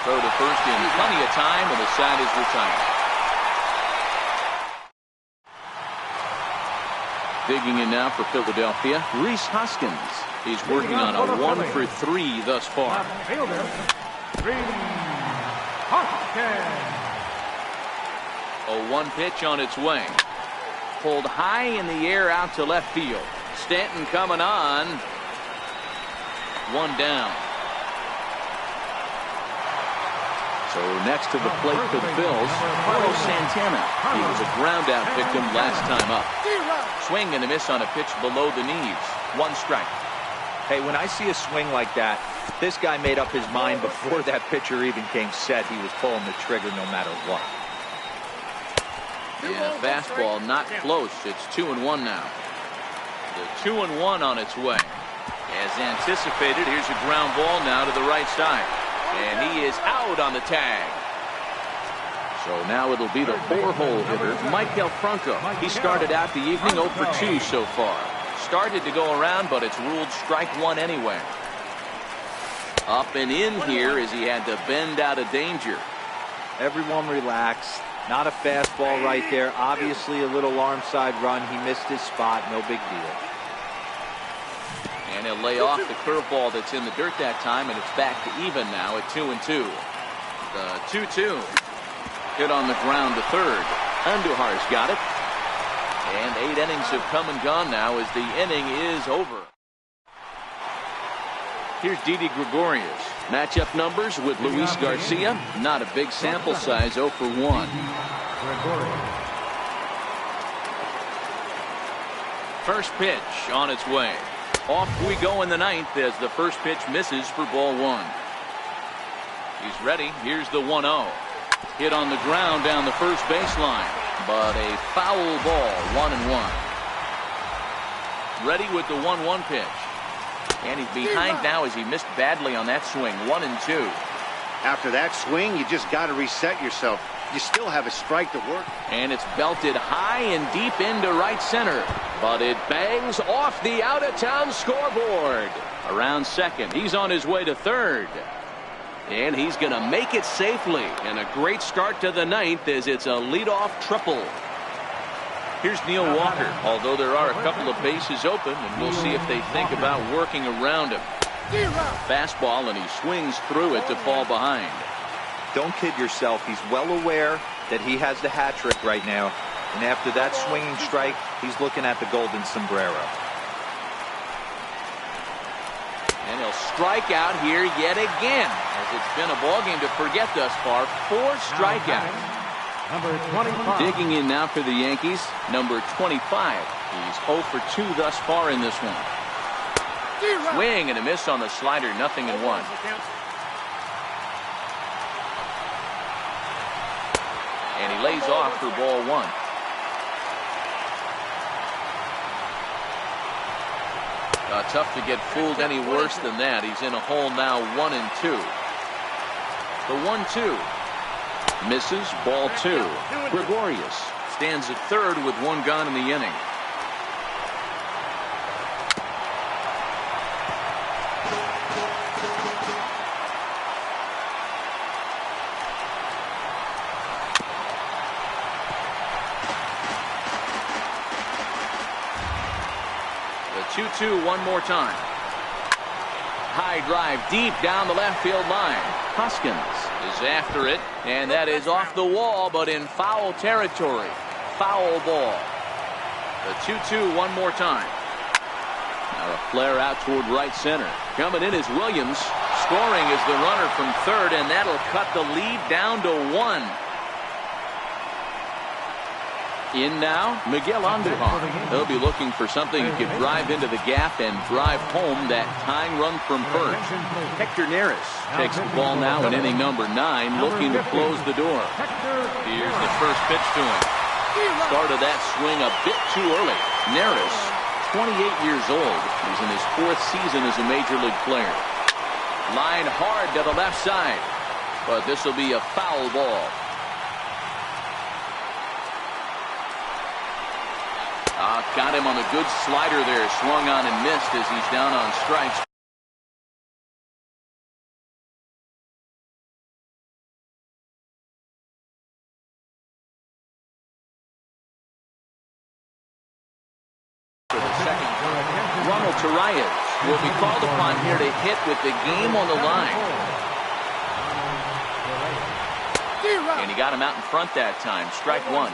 Throw to first in plenty of time, and the side is retired. Digging in now for Philadelphia, Rhys Hoskins. He's working on a 1 for 3 thus far. Fielder, Rhys Hoskins. A 1 pitch on its way. Pulled high in the air out to left field. Stanton coming on. 1 down. So next to the plate for the Bills, Carlos Santana. He was a ground out victim last time up. Swing and a miss on a pitch below the knees. 1 strike. Hey, when I see a swing like that, this guy made up his mind before that pitcher even came set. He was pulling the trigger no matter what. Yeah, fastball not close. It's 2-1 now. The 2-1 on its way. As anticipated, here's a ground ball now to the right side. And he is out on the tag. So now it'll be the 4-hole hitter, Maikel Franco. He started out the evening 0 for 2 so far. Started to go around, but it's ruled strike 1 anyway. Up and in here as he had to bend out of danger. Everyone relax. Not a fastball right there. Obviously a little arm side run. He missed his spot. No big deal. And he'll lay off the curveball that's in the dirt that time, and it's back to even now at 2-2. The 2-2. Hit on the ground to third. Andujar's got it. And 8 innings have come and gone now as the inning is over. Here's Didi Gregorius. Matchup numbers with Luis Garcia. Not a big sample size, 0 for 1. First pitch on its way. Off we go in the 9th as the first pitch misses for ball 1. He's ready. Here's the 1-0. Hit on the ground down the first baseline, but a foul ball, 1-1. Ready with the 1-1 pitch. And he's behind now as he missed badly on that swing. 1-2. After that swing, you just got to reset yourself. You still have a strike to work. And it's belted high and deep into right center. But it bangs off the out-of-town scoreboard. Around second. He's on his way to third. And he's going to make it safely. And a great start to the 9th as it's a leadoff triple. Here's Neil Walker. Although there are a couple of bases open, and we'll see if they think about working around him. Fastball, and he swings through it to fall behind. Don't kid yourself. He's well aware that he has the hat trick right now. And after that swinging strike, he's looking at the golden sombrero. And he'll strike out here yet again, as it's been a ballgame to forget thus far. 4 strikeouts. Number 25. Digging in now for the Yankees, number 25. He's 0 for 2 thus far in this one. Swing and a miss on the slider, 0-1. And he lays off for ball 1. Tough to get fooled any worse than that. He's in a hole now, 1-2. The 1-2. Misses, ball 2. Gregorius stands at third with 1 gone in the inning. The 2-2 one more time. High drive deep down the left field line. Hoskins is after it, and that is off the wall, but in foul territory. Foul ball. The 2-2 one more time. Now a flare out toward right center. Coming in is Williams. Scoring is the runner from third, and that'll cut the lead down to 1. In now, Miguel Andujar. He'll be looking for something he could drive into the gap and drive home that tying run from first. Hector Neris takes the ball now in inning number 9, looking to close the door. Here's the first pitch to him. Started that swing a bit too early. Neris, 28 years old. He's in his 4th season as a major league player. Line hard to the left side, but this will be a foul ball. Got him on a good slider there. Swung on and missed as he's down on strikes. For the second. Ronald Torreyes will be called upon here to hit with the game on the line. And he got him out in front that time. Strike 1.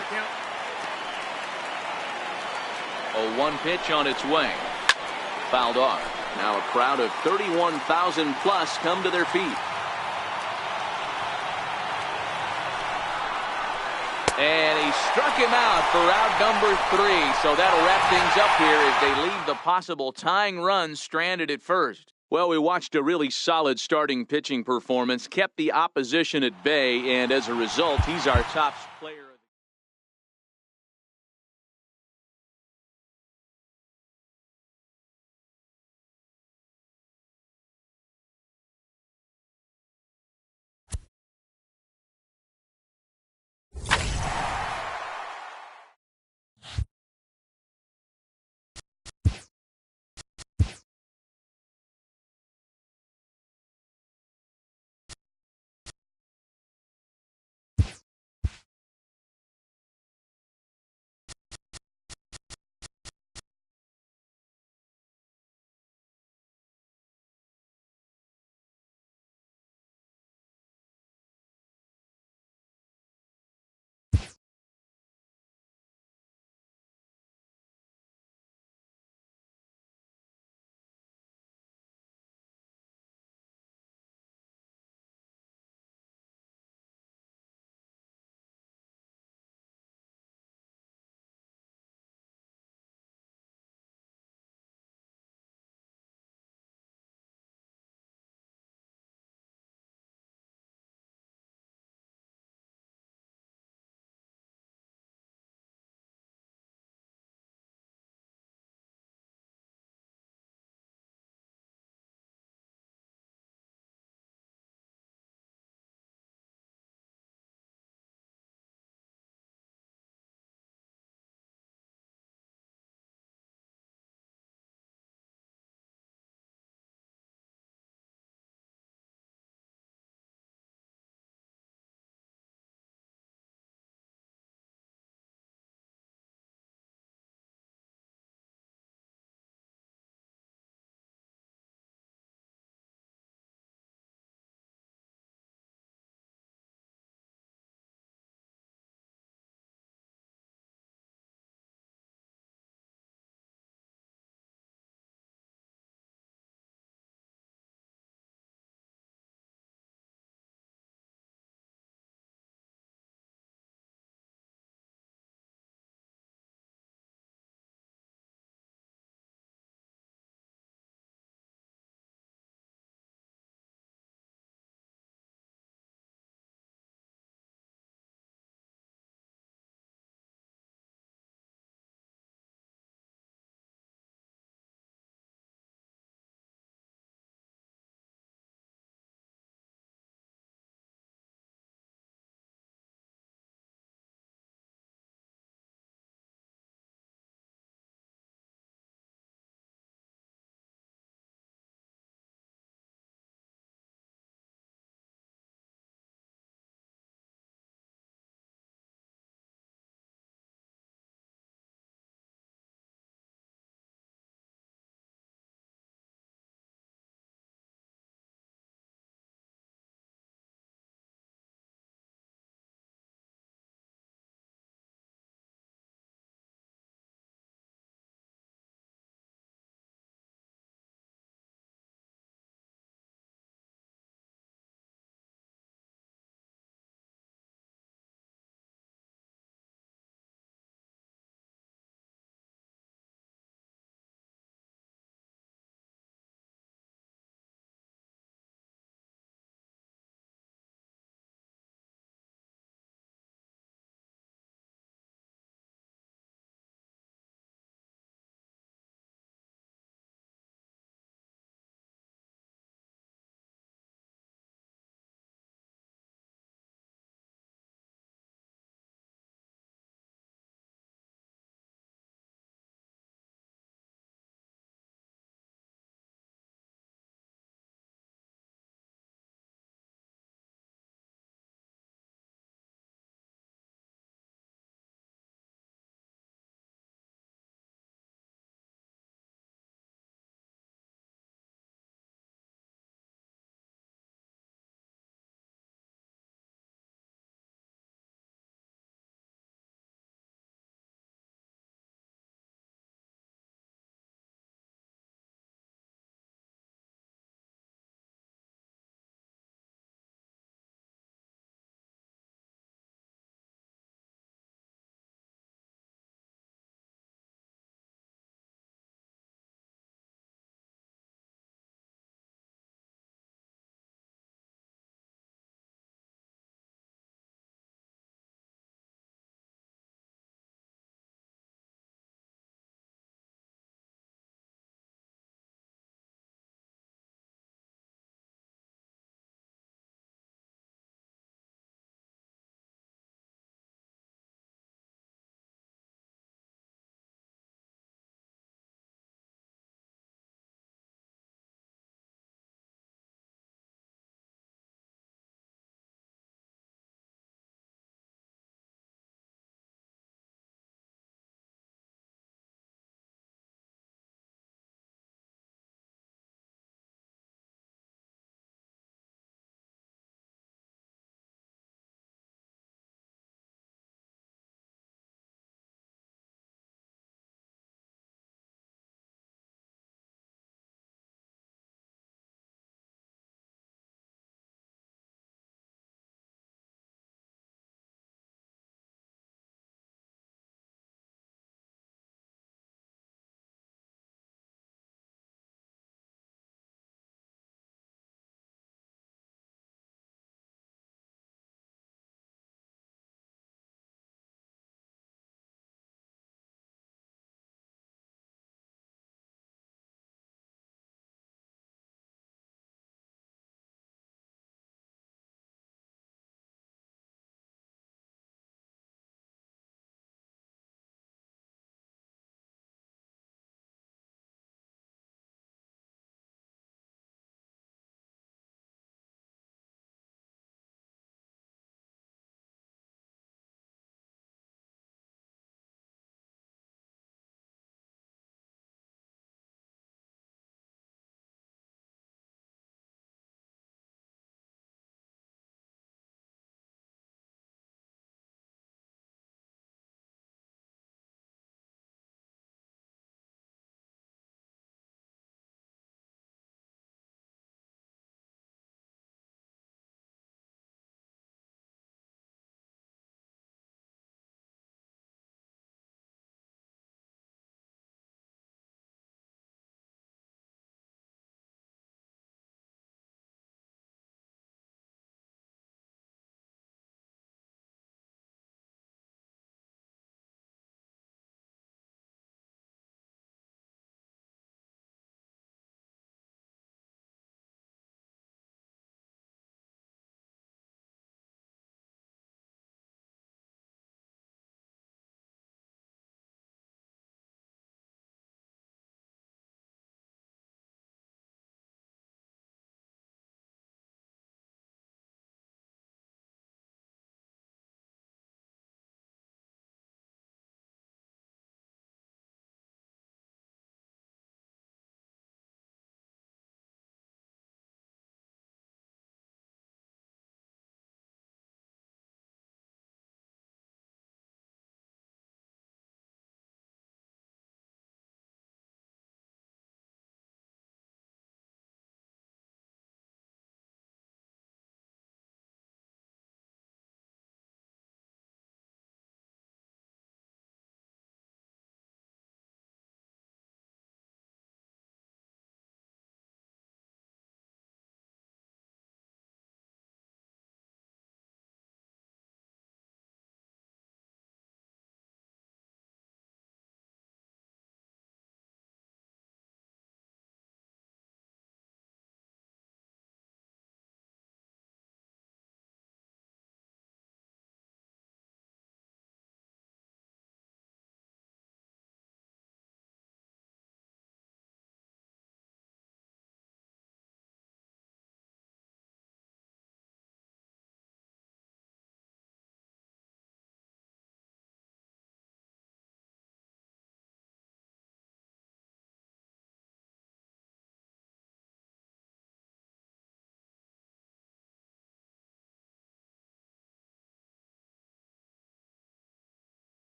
A 1 pitch on its way. Fouled off. Now a crowd of 31,000 plus come to their feet. And he struck him out for out number 3. So that'll wrap things up here as they leave the possible tying run stranded at first. Well, we watched a really solid starting pitching performance, kept the opposition at bay, and as a result, he's our top player.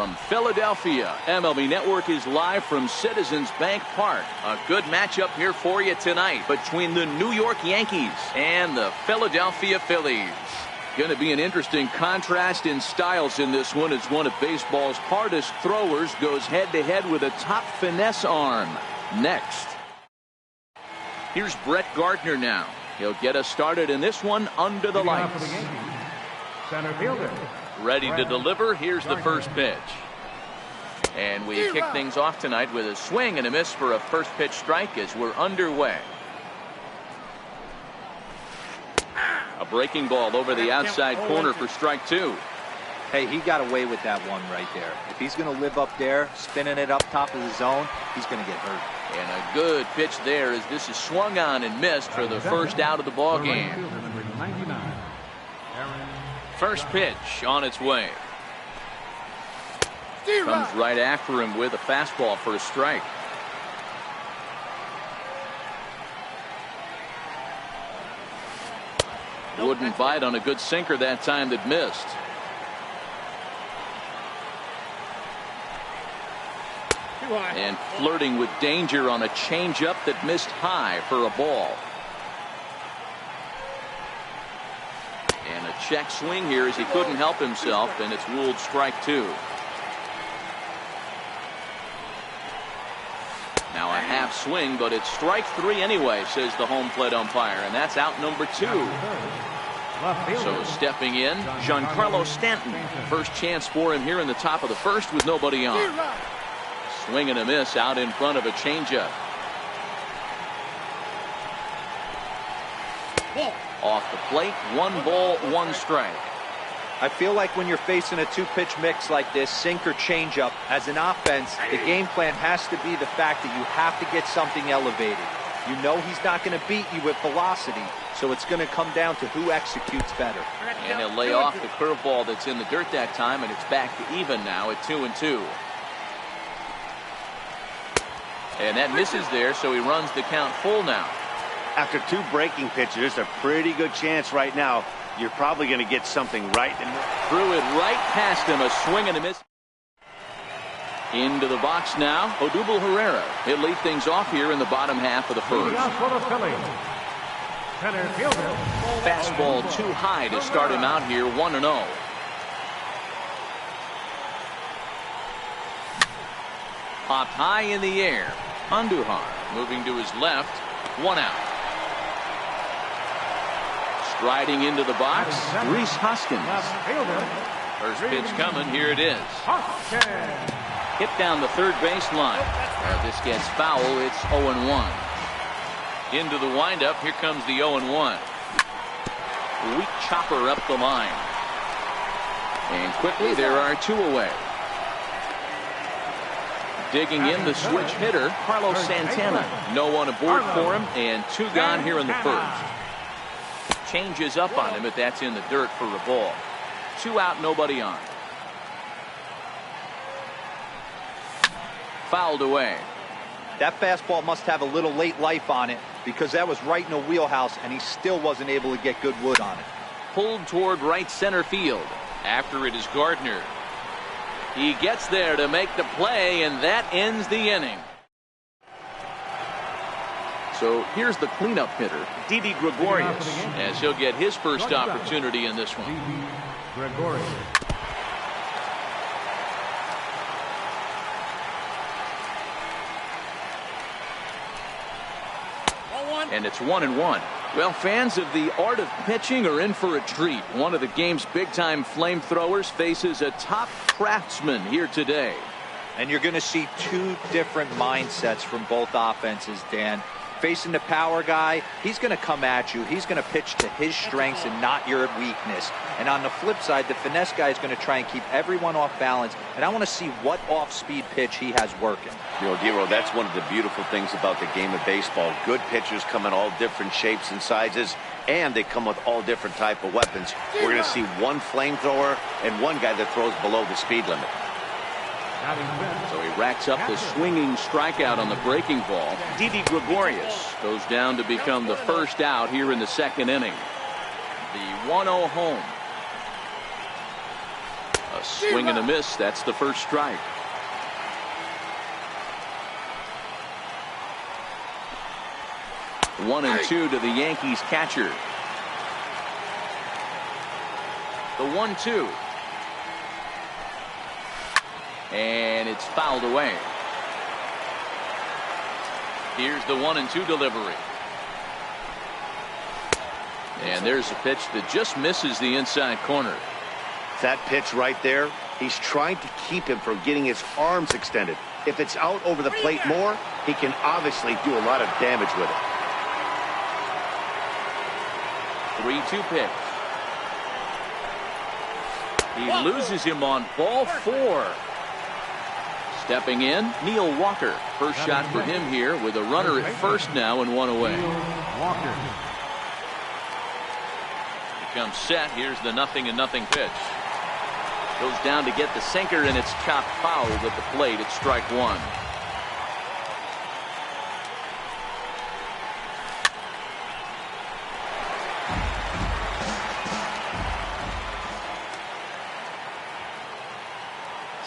From Philadelphia, MLB Network is live from Citizens Bank Park. A good matchup here for you tonight between the New York Yankees and the Philadelphia Phillies. Going to be an interesting contrast in styles in this one as one of baseball's hardest throwers goes head-to-head with a top finesse arm. Next. Here's Brett Gardner now. He'll get us started in this one under the lights. Center fielder. Ready to deliver. Here's the first pitch. And we kick things off tonight with a swing and a miss for a first pitch strike as we're underway. A breaking ball over the outside corner for strike two. Hey, he got away with that one right there. If he's going to live up there, spinning it up top of the zone, he's going to get hurt. And a good pitch there as this is swung on and missed for the first out of the ball game. First pitch on its way. Comes right after him with a fastball for a strike. Wouldn't bite on a good sinker that time that missed. And flirting with danger on a changeup that missed high for a ball. And a check swing here as he couldn't help himself, and it's ruled strike two. Now a half swing, but it's strike three anyway, says the home plate umpire, and that's out number two. So stepping in, Giancarlo Stanton. First chance for him here in the top of the first with nobody on. Swing and a miss out in front of a changeup. Off the plate, 1 ball, 1 strike. I feel like when you're facing a two-pitch mix like this, sinker changeup, as an offense, the game plan has to be the fact that you have to get something elevated. You know he's not going to beat you with velocity, so it's going to come down to who executes better. And he'll lay off the curveball that's in the dirt that time, and it's back to even now at 2-2. And that misses there, so he runs the count full now. After 2 breaking pitches, there's a pretty good chance right now you're probably going to get something right. Threw it right past him, a swing and a miss. Into the box now, Odubel Herrera. He'll lead things off here in the bottom half of the first. Fastball too high to start him out here, 1-0. Popped high in the air. Andujar moving to his left, 1 out. Striding into the box, Rhys Hoskins. First pitch coming, here it is. Hit down the third baseline. This gets foul, it's 0-1. Into the windup, here comes the 0-1. Weak chopper up the line. And quickly there are 2 away. Digging in the switch hitter, Carlos Santana. No one aboard for him, and 2 gone here in the first. Changes up on him, but that's in the dirt for a ball. 2 out, nobody on. Fouled away. That fastball must have a little late life on it because that was right in the wheelhouse, and he still wasn't able to get good wood on it. Pulled toward right center field. After it is Gardner. He gets there to make the play, and that ends the inning. So here's the cleanup hitter, Didi Gregorius, as he'll get his first opportunity in this one. And it's 1-1. Well, fans of the art of pitching are in for a treat. One of the game's big-time flamethrowers faces a top craftsman here today. And you're going to see 2 different mindsets from both offenses, Dan. Facing the power guy, he's going to come at you. He's going to pitch to his strengths and not your weakness. And on the flip side, the finesse guy is going to try and keep everyone off balance. And I want to see what off-speed pitch he has working. You know, Dero, that's one of the beautiful things about the game of baseball. Good pitchers come in all different shapes and sizes, and they come with all different type of weapons. We're going to see 1 flamethrower and 1 guy that throws below the speed limit. So he racks up the swinging strikeout on the breaking ball. Didi Gregorius goes down to become the first out here in the second inning. The 1-0 home. A A swing and a miss. That's the first strike. One and two to the Yankees catcher. The 1-2. And it's fouled away. Here's the 1-2 delivery. And there's a pitch that just misses the inside corner. That pitch right there, he's trying to keep him from getting his arms extended. If it's out over the plate more, he can obviously do a lot of damage with it. 3-2 pitch. He loses him on ball 4. Stepping in, Neil Walker. First shot for him here with a runner at first now and one away. Walker. He comes set. Here's the 0-0 pitch. Goes down to get the sinker, and it's chopped foul at the plate. It's strike one.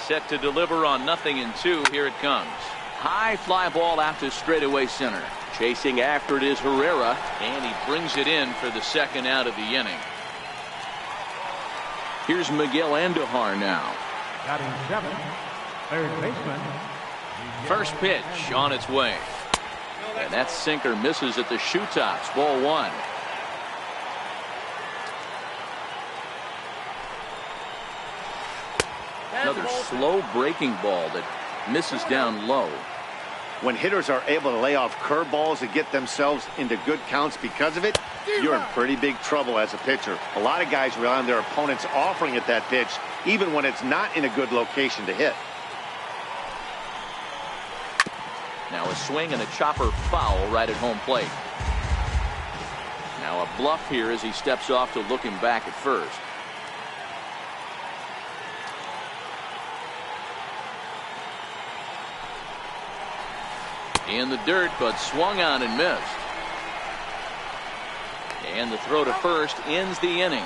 Set to deliver on 0-2. Here it comes. High fly ball out to straightaway center. Chasing after it is Herrera, and he brings it in for the second out of the inning. Here's Miguel Andujar now. Batting 7, third baseman. First pitch on its way. And that sinker misses at the shoe tops. Ball 1. Another slow breaking ball that misses down low. When hitters are able to lay off curveballs and get themselves into good counts because of it, you're in pretty big trouble as a pitcher. A lot of guys rely on their opponents offering at that pitch, even when it's not in a good location to hit. Now a swing and a chopper foul right at home plate. Now a bluff here as he steps off to look him back at first. In the dirt, but swung on and missed. And the throw to first ends the inning.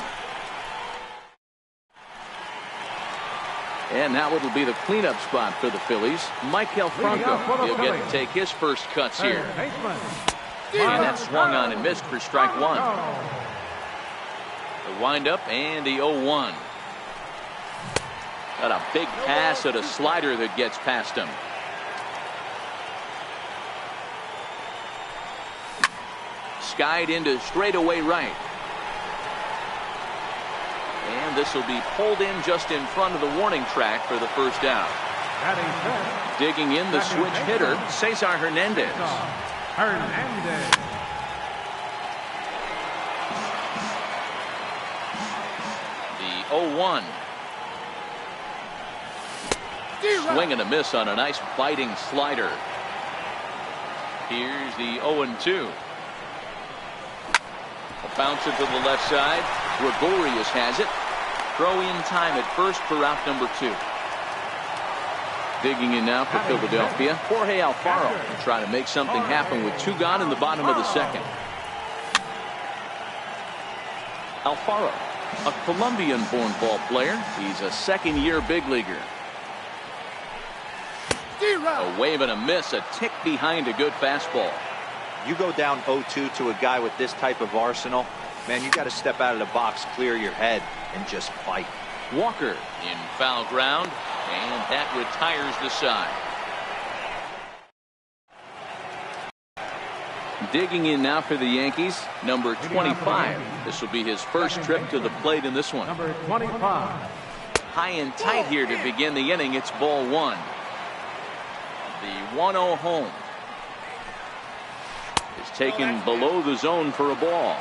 And now it'll be the cleanup spot for the Phillies. Michael Franco. He'll get to take his first cuts here. And that swung on and missed for strike one. The windup and the 0-1. Got a big pass at a slider that gets past him. Skied into straightaway right. And this will be pulled in just in front of the warning track for the first out. Digging in the switch hitter, Cesar Hernandez. The 0-1. Swing and a miss on a nice biting slider. Here's the 0-2. Bounce it to the left side. Gregorius has it. Throw in time at first for out number 2. Digging in now for Philadelphia, Jorge Alfaro to try to make something happen with 2 gone in the bottom of the second. Alfaro, a Colombian-born ball player. He's a second-year big leaguer. A wave and a miss, a tick behind a good fastball. You go down 0-2 to a guy with this type of arsenal, man, you got to step out of the box, clear your head, and just fight. Walker in foul ground, and that retires the side. Digging in now for the Yankees, number 25. This will be his first trip to the plate in this one. Number 25. High and tight here to begin the inning. It's ball 1. The 1-0 home is taken below the zone for a ball.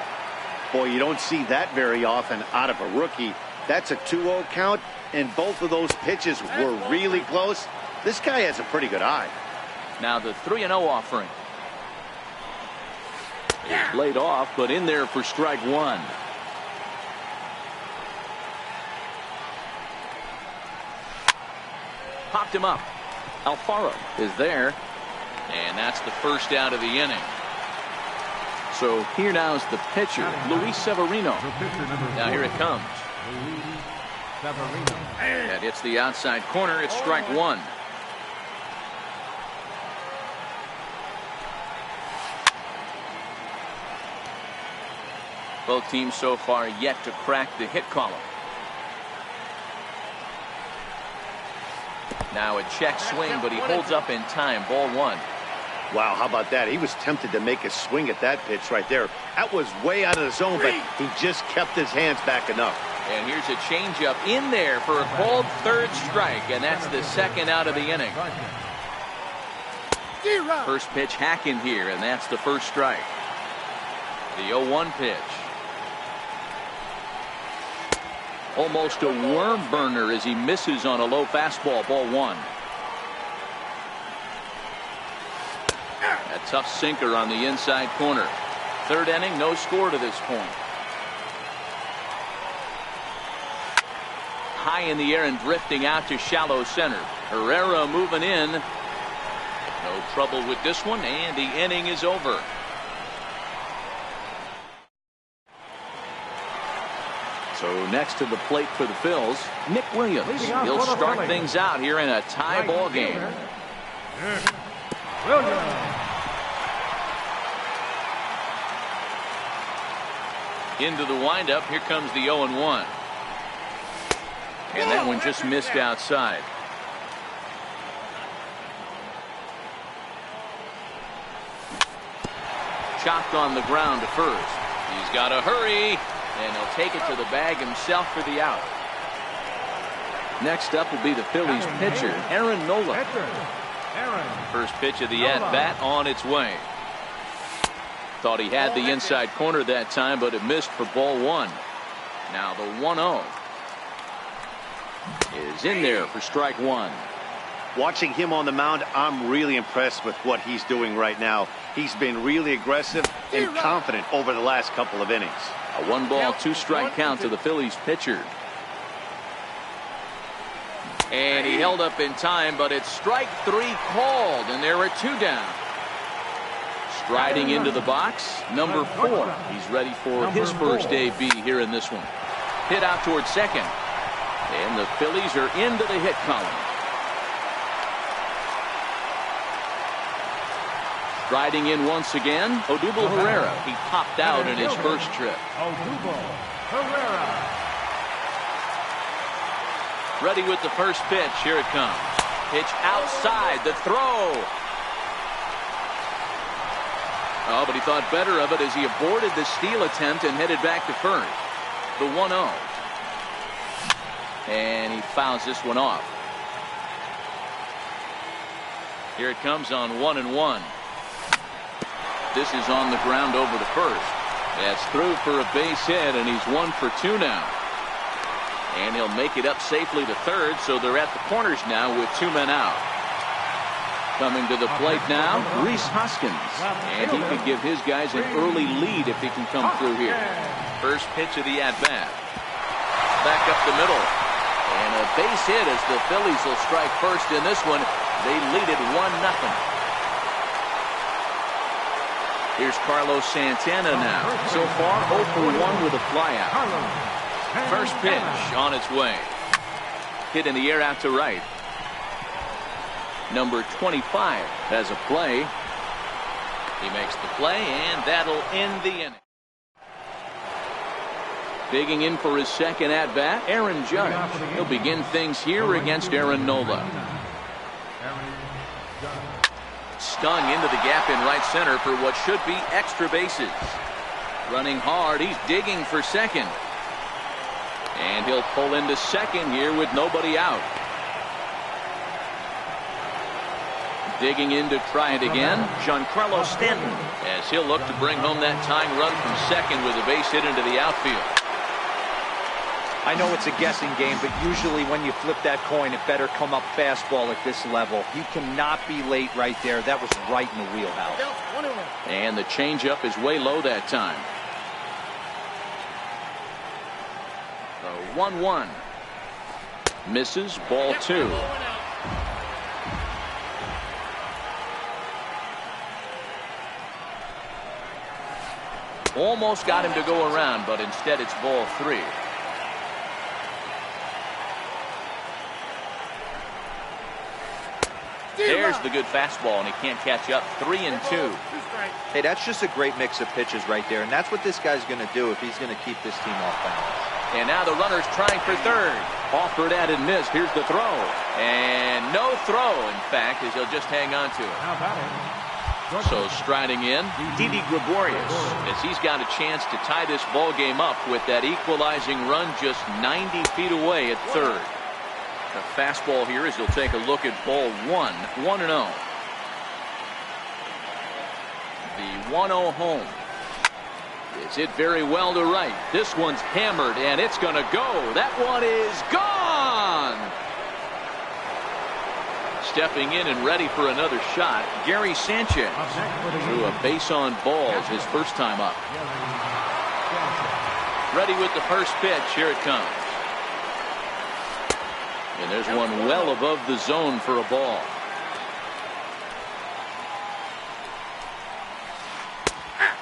Boy, you don't see that very often out of a rookie. That's a 2-0 count, and both of those pitches were really close. This guy has a pretty good eye. Now the 3-0 offering. It's laid off, but in there for strike one. Popped him up. Alfaro is there, and that's the first out of the inning. So here now is the pitcher, Luis Severino. Now here it comes. That hits the outside corner. It's strike one. Both teams so far yet to crack the hit column. Now a check swing, but he holds up in time. Ball one. Wow, how about that? He was tempted to make a swing at that pitch right there. That was way out of the zone, but he just kept his hands back enough. And here's a changeup in there for a called third strike, and that's the second out of the inning. First pitch hacking here, and that's the first strike. The 0-1 pitch. Almost a worm burner as he misses on a low fastball. Ball one. A tough sinker on the inside corner. Third inning, no score to this point. High in the air and drifting out to shallow center. Herrera moving in. No trouble with this one, and the inning is over. So next to the plate for the Phils, Nick Williams. He'll start things out here in a tie ball game. Into the windup, here comes the 0-1. And that one just missed outside. Chopped on the ground to first. He's got to hurry. And he'll take it to the bag himself for the out. Next up will be the Phillies pitcher, Aaron Nola. First pitch of the at-bat on its way. Thought he had the inside corner that time, but it missed for ball one. Now the 1-0 is in there for strike one. Watching him on the mound, I'm really impressed with what he's doing right now. He's been really aggressive and confident over the last couple of innings. A 1-ball, 2-strike count to the Phillies pitcher. And he held up in time, but it's strike three called, and there are two down. Striding into the box, number 4. He's ready for his first AB here in this one. Hit out towards second. And the Phillies are into the hit column. Riding in once again, Odubel Herrera. He popped out in his first trip. Odubel Herrera. Ready with the first pitch. Here it comes. Pitch outside. The throw. Oh, but he thought better of it as he aborted the steal attempt and headed back to first. The 1-0. And he fouls this one off. Here it comes on 1-1. This is on the ground over to first. That's through for a base hit, and he's 1 for 2 now. And he'll make it up safely to third, so they're at the corners now with 2 men out. Coming to the plate now, Rhys Hoskins. And he could give his guys an early lead if he can come through here. First pitch of the at-bat. Back up the middle. And a base hit as the Phillies will strike first in this one. They lead it 1-0. Here's Carlos Santana now. So far, 0 for 1 with a flyout. First pitch on its way. Hit in the air out to right. Number 25 has a play. He makes the play, and that'll end the inning. Digging in for his second at-bat, Aaron Judge. He'll begin things here against Aaron Nola. Stung into the gap in right center for what should be extra bases. Running hard, he's digging for second. And he'll pull into second here with nobody out. Digging in to try it again, Giancarlo Stanton, as he'll look to bring home that tying run from second with a base hit into the outfield. I know it's a guessing game, but usually when you flip that coin, it better come up fastball at this level. You cannot be late right there. That was right in the wheelhouse. And the changeup is way low that time. The 1-1. Misses, ball 2. Almost got him to go around, but instead it's ball 3. There's the good fastball, and he can't catch up. 3-2. Hey, that's just a great mix of pitches right there, and that's what this guy's going to do if he's going to keep this team off balance. And now the runner's trying for third. Offered at and missed. Here's the throw. And no throw, in fact, as he'll just hang on to it. So striding in, Didi Gregorius, as he's got a chance to tie this ball game up with that equalizing run just 90 feet away at third. The fastball here as he'll take a look at ball 1-0. The 1-0 home. Is hit very well to right. This one's hammered, and it's going to go. That one is gone. Stepping in and ready for another shot, Gary Sanchez threw a base on balls his first time up. Ready with the first pitch. Here it comes. And there's one well above the zone for a ball.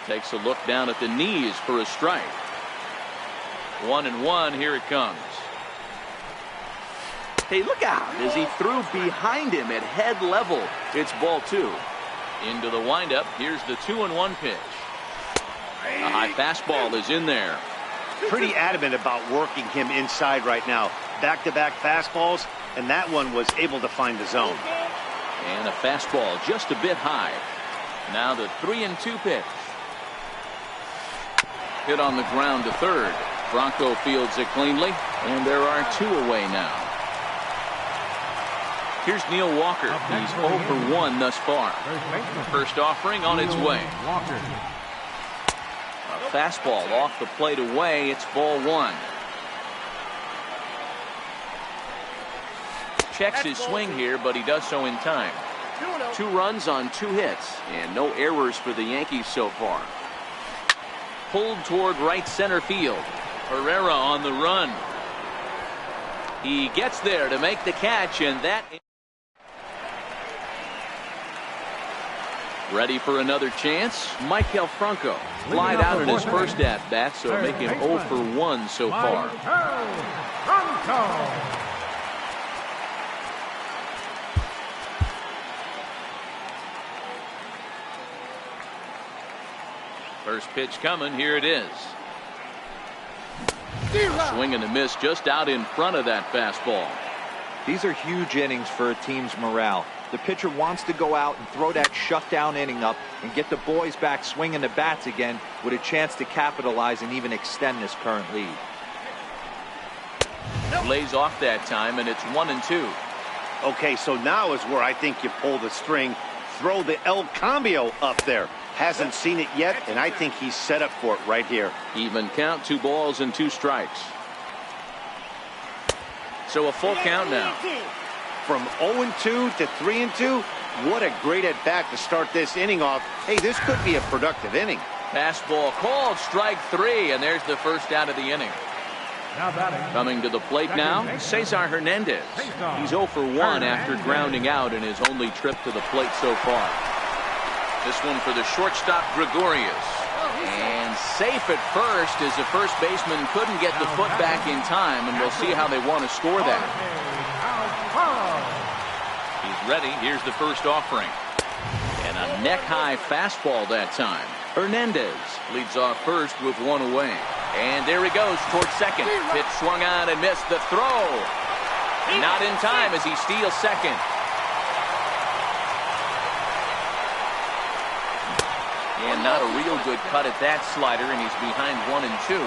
Takes a look down at the knees for a strike. 1-1. Here it comes. Hey, look out as he threw behind him at head level. It's ball 2. Into the windup. Here's the 2-1 pitch. A high fastball is in there. Pretty adamant about working him inside right now. Back-to-back fastballs, and that one was able to find the zone. And a fastball just a bit high. Now the 3-2 pitch. Hit on the ground to third. Bronco fields it cleanly, and there are 2 away now. Here's Neil Walker. He's 0 for 1 thus far. First offering on its way. A fastball off the plate away. It's ball 1. Checks his swing here, but he does so in time. 2 runs on 2 hits, and no errors for the Yankees so far. Pulled toward right center field. Herrera on the run. He gets there to make the catch, and that. Ready for another chance? Maikel Franco flied out in his first at bat, so make him 0 for 1 so far. First pitch coming. Here it is. Swing and a miss just out in front of that fastball. These are huge innings for a team's morale. The pitcher wants to go out and throw that shutdown inning up and get the boys back swinging the bats again with a chance to capitalize and even extend this current lead. Lays off that time, and it's 1-2. Okay, so now is where I think you pull the string. Throw the El Cambio up there. Hasn't seen it yet, and I think he's set up for it right here. Even count, 2 balls and 2 strikes. So a full count now. From 0-2 to 3-2, what a great at-bat to start this inning off. Hey, this could be a productive inning. Fastball called, strike 3, and there's the first out of the inning. Coming to the plate now, Cesar Hernandez. He's 0 for 1 after grounding out in his only trip to the plate so far. This one for the shortstop, Gregorius. And safe at first as the first baseman couldn't get the foot back in time, and we'll see how they want to score that. He's ready. Here's the first offering. And a neck-high fastball that time. Hernandez leads off first with 1 away. And there he goes towards second. Pitch swung on and missed. The throw. Not in time as he steals second. And not a real good cut at that slider, and he's behind 1-2.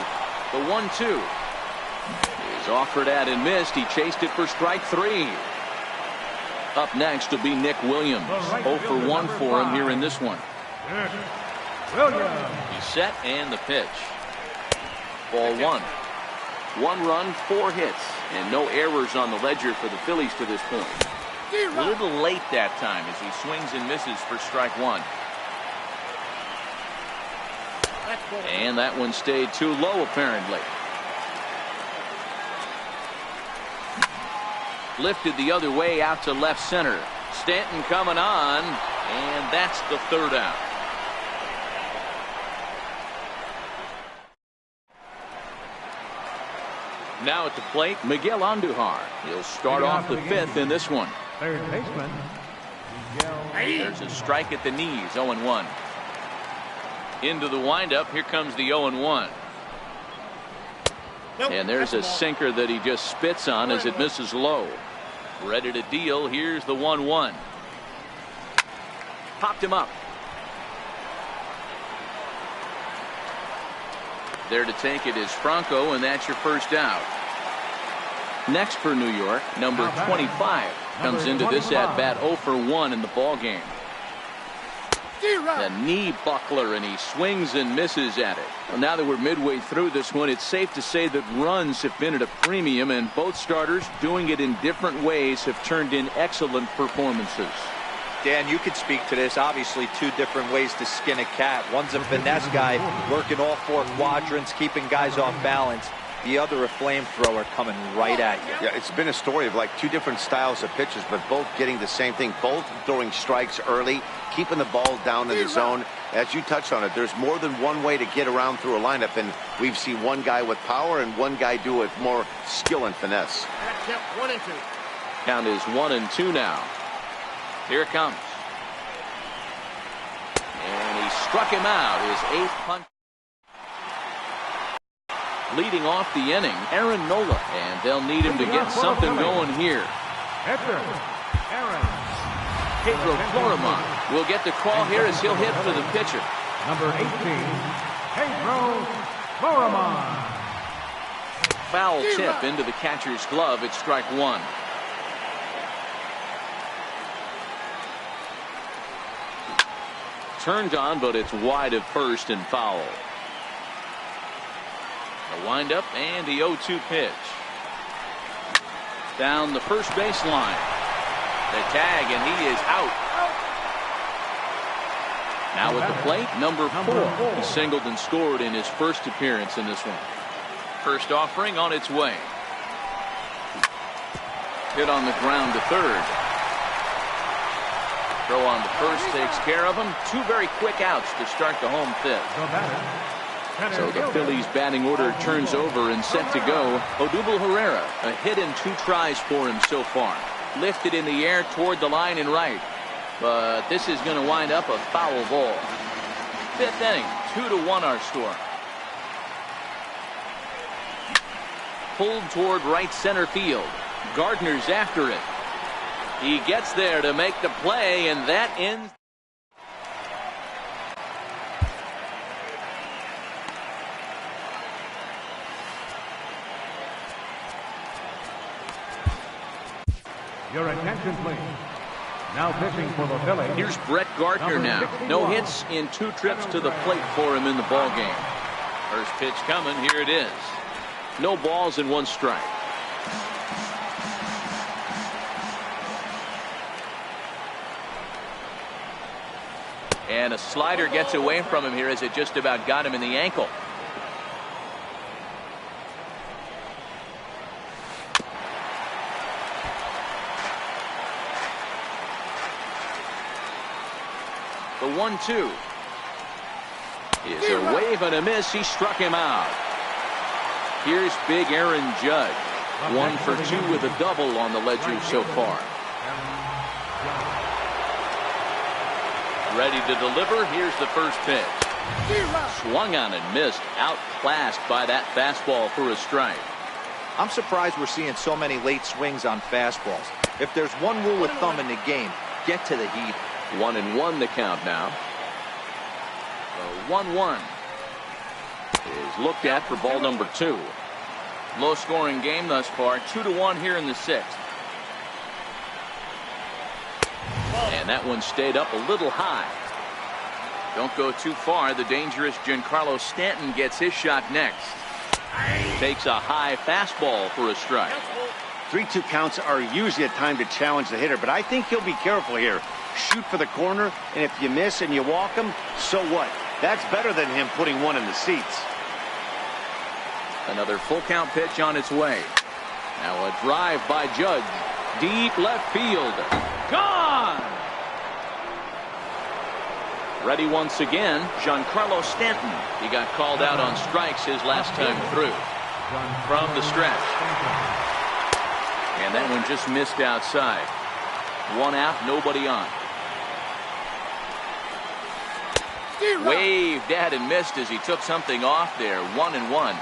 The 1-2 is offered at and missed. He chased it for strike 3. Up next will be Nick Williams. 0 for 1 for him here in this one. He's set and the pitch. Ball 1. 1 run, 4 hits, and no errors on the ledger for the Phillies to this point. A little late that time as he swings and misses for strike 1. And that one stayed too low, apparently. Lifted the other way out to left center. Stanton coming on, and that's the third out. Now at the plate, Miguel Andujar. He'll start off the 5th in this one. Third baseman, Miguel There's a strike at the knees, 0-1. Into the windup, here comes the 0-1. And there's a sinker that he just spits on as it misses low. Ready to deal, here's the 1-1. Popped him up. There to take it is Franco, and that's your first out. Next for New York, number 25 comes into this at-bat 0 for 1 in the ball game. A knee buckler, and he swings and misses at it. Well, now that we're midway through this one, it's safe to say that runs have been at a premium, and both starters, doing it in different ways, have turned in excellent performances. Dan, you could speak to this. Obviously, two different ways to skin a cat. One's a finesse guy working all four quadrants, keeping guys off balance. The other a flamethrower coming right at you. Yeah, it's been a story of like two different styles of pitches, but both getting the same thing. Both throwing strikes early, keeping the ball down in the zone. As you touched on it, there's more than one way to get around through a lineup, and we've seen one guy with power and one guy do it more skill and finesse. Count 1-2. Count is 1-2 now. Here it comes. And he struck him out, his 8th punch. Leading off the inning, Aaron Nola, and they'll need him to get something going here. Aaron. Pedro Florimon will get the call here as he'll hit for the pitcher. Number 18, Pedro Florimon. Foul tip into the catcher's glove. It's strike one. Turned on, but it's wide of first and foul. The windup and the 0-2 pitch. Down the first baseline. The tag, and he is out. Now at the plate, number 4. He singled and scored in his first appearance in this one. First offering on its way. Hit on the ground to third. Throw on to first takes care of him. 2 very quick outs to start the home fifth. So the Phillies batting order turns over and set to go. Odubel Herrera, a hit in 2 tries for him so far. Lifted in the air toward the line and right. But this is going to wind up a foul ball. 5th inning, 2-1 our score. Pulled toward right center field. Gardner's after it. He gets there to make the play, and that ends. Your attention, please. Now pitching for the Phillies. Here's Brett Gardner now. No hits in 2 trips to the plate for him in the ball game. First pitch coming. Here it is. No balls and 1 strike. And a slider gets away from him here as it just about got him in the ankle. The 1-2 is a wave and a miss. He struck him out. Here's big Aaron Judge. 1 for 2 with a double on the ledger so far. Ready to deliver. Here's the first pitch. Swung on and missed. Outclassed by that fastball for a strike. I'm surprised we're seeing so many late swings on fastballs. If there's one rule of thumb in the game, get to the heat. 1-1 the count now. The 1-1 is looked at for ball number 2. Low scoring game thus far. 2-1 here in the 6th. And that one stayed up a little high. Don't go too far. The dangerous Giancarlo Stanton gets his shot next. Takes a high fastball for a strike. 3-2 counts are usually a time to challenge the hitter, but I think he'll be careful here. Shoot for the corner, and if you miss and you walk him, so what? That's better than him putting one in the seats. Another full count pitch on its way. Now a drive by Judge. Deep left field. Gone! Ready once again, Giancarlo Stanton. He got called out on strikes his last time through. From the stretch. And that one just missed outside. 1 out, nobody on. Waved at and missed as he took something off there. 1-1.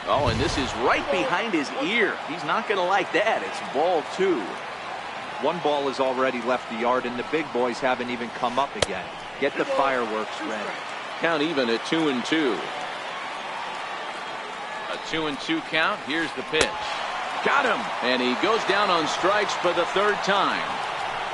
Oh, and this is right behind his ear. He's not going to like that. It's ball 2. One ball has already left the yard, and the big boys haven't even come up again. Get the fireworks ready. Count even at 2-2. A 2-2 count. Here's the pitch. Got him. And he goes down on strikes for the 3rd time.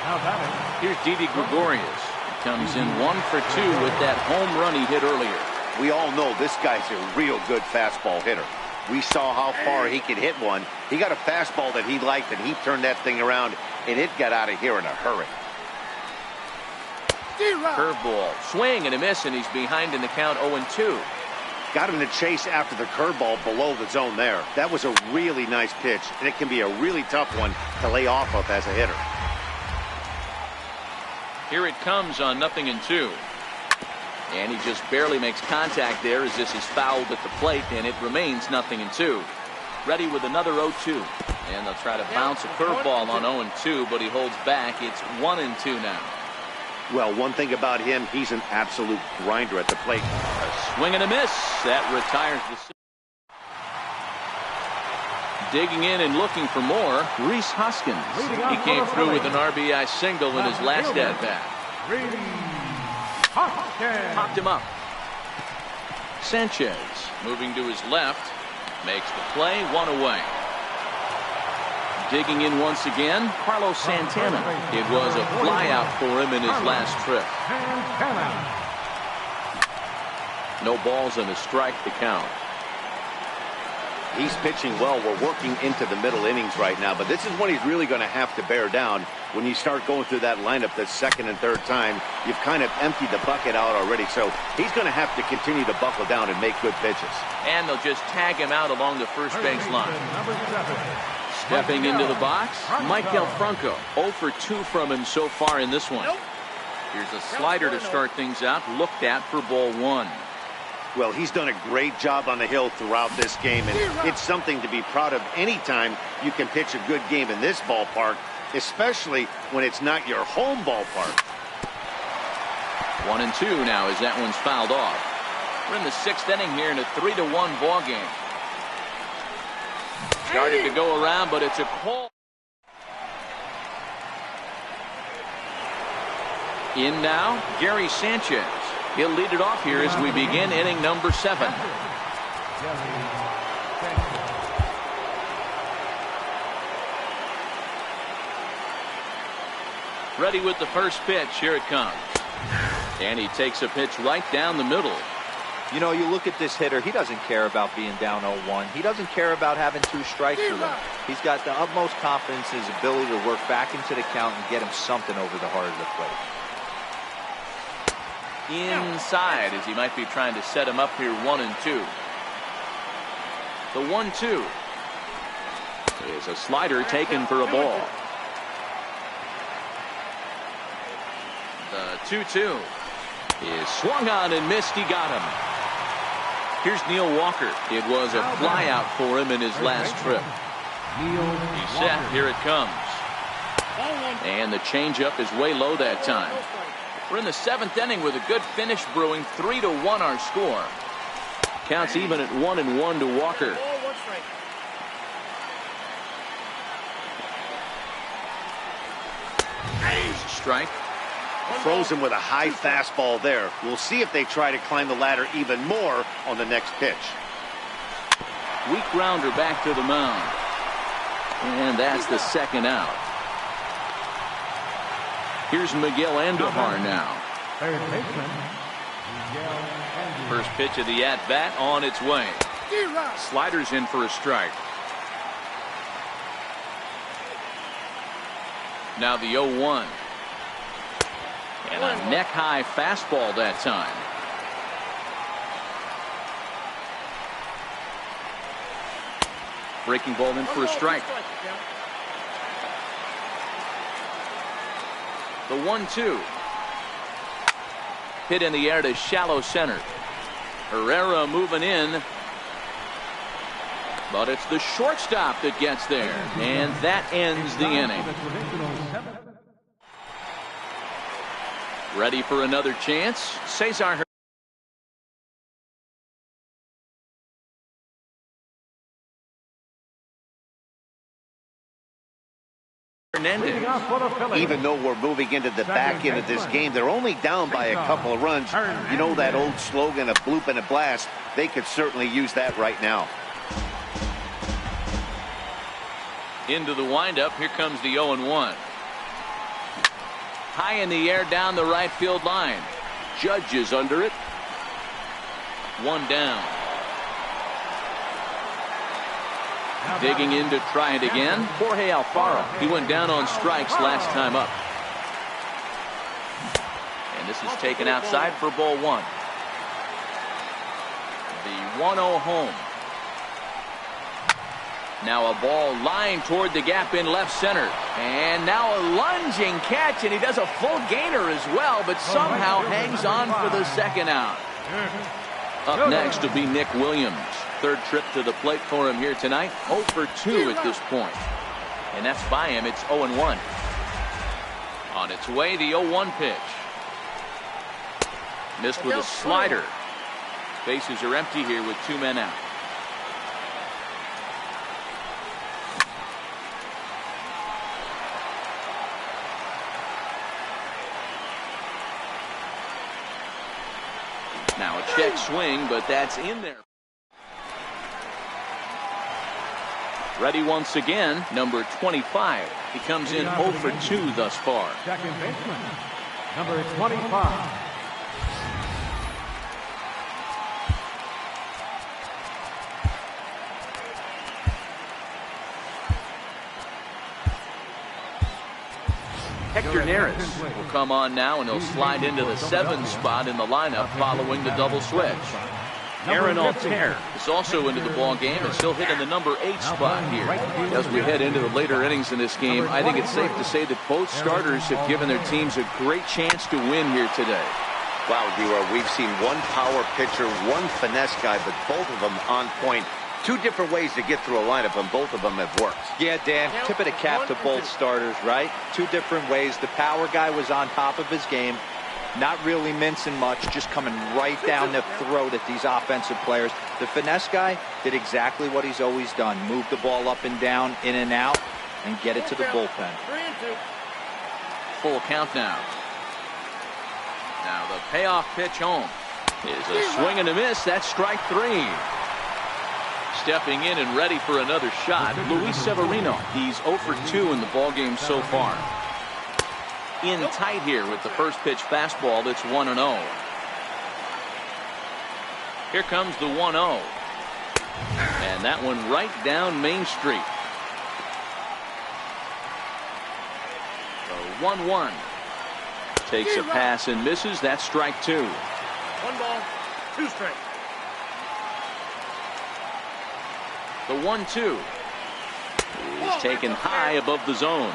Now batting. Here's Didi Gregorius. He comes in 1 for 2 with that home run he hit earlier. We all know this guy's a real good fastball hitter. We saw how far he could hit one. He got a fastball that he liked, and he turned that thing around, and it got out of here in a hurry. Curveball. Swing and a miss, and he's behind in the count 0-2. Got him to chase after the curveball below the zone there. That was a really nice pitch, and it can be a really tough one to lay off of as a hitter. Here it comes on 0-2. And he just barely makes contact there as this is fouled at the plate, and it remains 0-2. Ready with another 0-2. And they'll try to bounce a curveball on 0-2, but he holds back. It's 1-2 now. Well, one thing about him, he's an absolute grinder at the plate. A swing and a miss. That retires the... Digging in and looking for more, Rhys Hoskins. He came through with an RBI single in his last at-bat. Popped him up. Sanchez moving to his left. Makes the play. 1 away. Digging in once again, Carlos Santana. It was a flyout for him in his last trip. No balls and a strike to count. He's pitching well. We're working into the middle innings right now, but this is when he's really going to have to bear down. When you start going through that lineup the 2nd and 3rd time, you've kind of emptied the bucket out already, so he's going to have to continue to buckle down and make good pitches. And they'll just tag him out along the first base line. Stepping into the box, Maikel Franco. 0 for 2 from him so far in this one. Here's a slider to start things out, looked at for ball 1. Well, he's done a great job on the hill throughout this game, and it's something to be proud of anytime you can pitch a good game in this ballpark, especially when it's not your home ballpark. 1-2 now as that one's fouled off. We're in the 6th inning here in a 3-1 ball game. Started to go around, but it's a call. In now, Gary Sanchez. He'll lead it off here as we begin inning number 7. Ready with the first pitch. Here it comes. And he takes a pitch right down the middle. You know, you look at this hitter, he doesn't care about being down 0-1. He doesn't care about having 2 strikes with him. He's got the utmost confidence in his ability to work back into the count and get him something over the heart of the plate. Inside as he might be trying to set him up here. 1-2. The 1-2 is a slider taken for a ball. The 2-2 is swung on and missed. He got him. Here's Neil Walker. It was a flyout for him in his last trip. He's set. Here it comes. And the changeup is way low that time. We're in the 7th inning with a good finish brewing. 3-1 our score. Counts even at 1-1 to Walker. Strike. Froze him with a high fastball there. We'll see if they try to climb the ladder even more on the next pitch. Weak grounder back to the mound. And that's the 2nd out. Here's Miguel Andujar now. Third baseman, Miguel Andujar. First pitch of the at-bat on its way. Sliders in for a strike. Now the 0-1. And a neck-high fastball that time. Breaking ball in for a strike. The 1-2. Hit in the air to shallow center. Herrera moving in. But it's the shortstop that gets there. And that ends the inning. Ready for another chance. Cesar Hernandez. Even though we're moving into the back end of this game, they're only down by a couple of runs. You know that old slogan, a bloop and a blast. They could certainly use that right now. Into the windup. Here comes the 0-1. High in the air down the right field line. Judge is under it. One down. Digging in to try it again. Jorge Alfaro. He went down on strikes last time up. And this is taken outside for ball one. The 1-0 home. Now a ball lined toward the gap in left center. And now a lunging catch, and he does a full gainer as well, but somehow hangs on for the second out. Up next will be Nick Williams. Third trip to the plate for him here tonight. 0 for 2 at this point. And that's by him. It's 0-1. On its way, the 0-1 pitch. Missed with a slider. Bases are empty here with 2 men out. Now a check swing, but that's in there. Ready once again, number 25. He comes in 0 for 2 thus far. Second baseman, number 25. Hector Neris will come on now, and he'll slide into the 7th spot in the lineup following the double switch. Aaron Altair is also into the ball game, and still hitting the number 8 spot here. As we head into the later innings in this game, I think it's safe to say that both starters have given their teams a great chance to win here today. Wow, D-Roy, we've seen one power pitcher, one finesse guy, but both of them on point. 2 different ways to get through a lineup, and both of them have worked. Yeah, Dan, tip of the cap to both starters, right? 2 different ways. The power guy was on top of his game. Not really mincing much, just coming right down the throat at these offensive players. The finesse guy did exactly what he's always done. Move the ball up and down, in and out, and get it to the bullpen. Full count now. Now the payoff pitch home is a swing and a miss. That's strike 3. Stepping in and ready for another shot, Luis Severino. He's 0 for 2 in the ballgame so far. In tight here with the first pitch fastball that's 1-0. Here comes the 1-0. And that one right down Main Street. The 1-1. Takes a pass and misses. That's strike 2. 1 ball, 2 strikes. The 1-2 is taken high above the zone.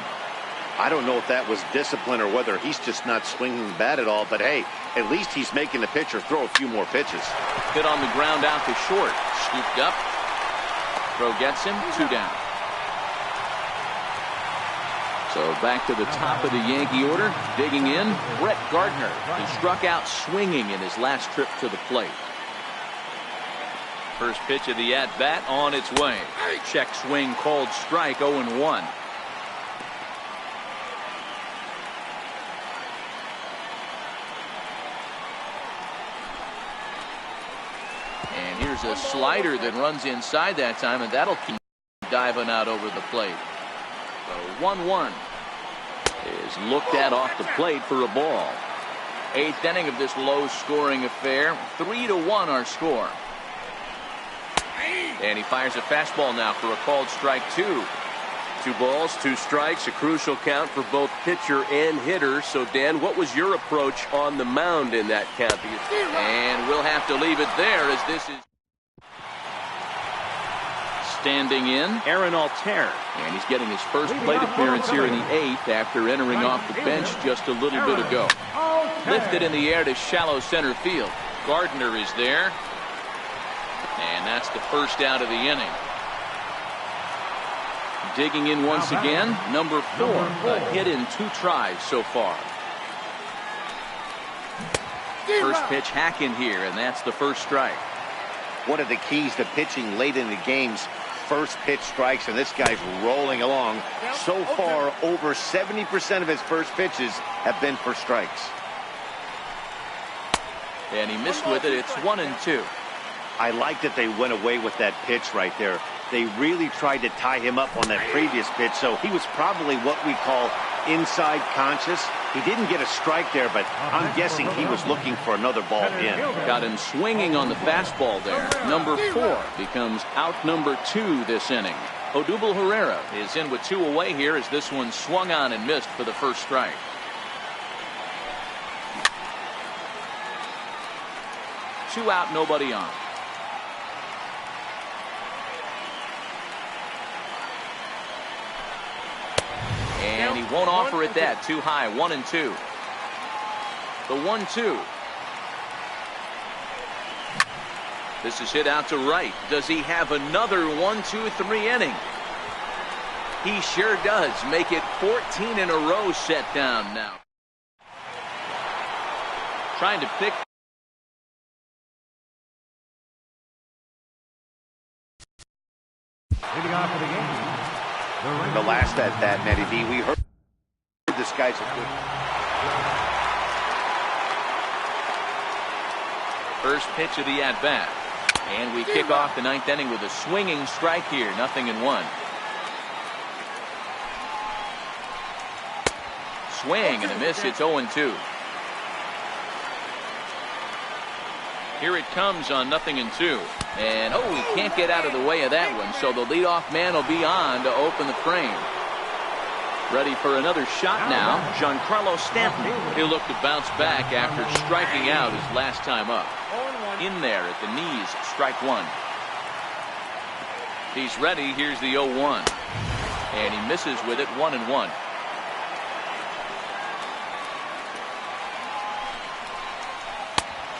I don't know if that was discipline or whether he's just not swinging the bat at all, but hey, at least he's making the pitcher throw a few more pitches. Hit on the ground out to short. Scooped up. Throw gets him. 2 down. So back to the top of the Yankee order. Digging in, Brett Gardner. He struck out swinging in his last trip to the plate. First pitch of the at-bat on its way. Check swing called strike. 0-1. And here's a slider that runs inside that time, and that'll keep diving out over the plate. So 1-1 is looked at off the plate for a ball. 8th inning of this low-scoring affair. 3-1 our score. And he fires a fastball now for a called strike 2. 2 balls, 2 strikes, a crucial count for both pitcher and hitter. So, Dan, what was your approach on the mound in that count? And we'll have to leave it there as this is standing in, Aaron Altair. And he's getting his first plate appearance here in the 8th after entering off the bench just a little bit ago. Lifted in the air to shallow center field. Gardner is there. And that's the first out of the inning. Digging in once again, number 4. A hit in 2 tries so far. First pitch hack in here, and that's the first strike. One of the keys to pitching late in the games, first pitch strikes, and this guy's rolling along. So far, over 70% of his first pitches have been for strikes. And he missed with it. It's 1-2. I like that they went away with that pitch right there. They really tried to tie him up on that previous pitch, so he was probably what we call inside conscious. He didn't get a strike there, but I'm guessing he was looking for another ball in. Got him swinging on the fastball there. Number 4 becomes out number 2 this inning. Odubel Herrera is in with 2 away here as this one swung on and missed for the first strike. Two out, nobody on. And he won't offer it that. Too high. 1-2. The 1-2. This is hit out to right. Does he have another 1-2-3 inning? He sure does. Make it 14 in a row set down now. Trying to pick. Leading off for the game. The last at that, Matty B, we heard this guy's a good. First pitch of the at-bat. And we kick off the 9th inning with a swinging strike here. 0-1. Swing and a miss. It's 0-2. Here it comes on 0-2. And, oh, he can't get out of the way of that one. So the leadoff man will be on to open the frame. Ready for another shot now. Giancarlo Stanton. He'll look to bounce back after striking out his last time up. In there at the knees, strike 1. He's ready. Here's the 0-1. And he misses with it. 1-1.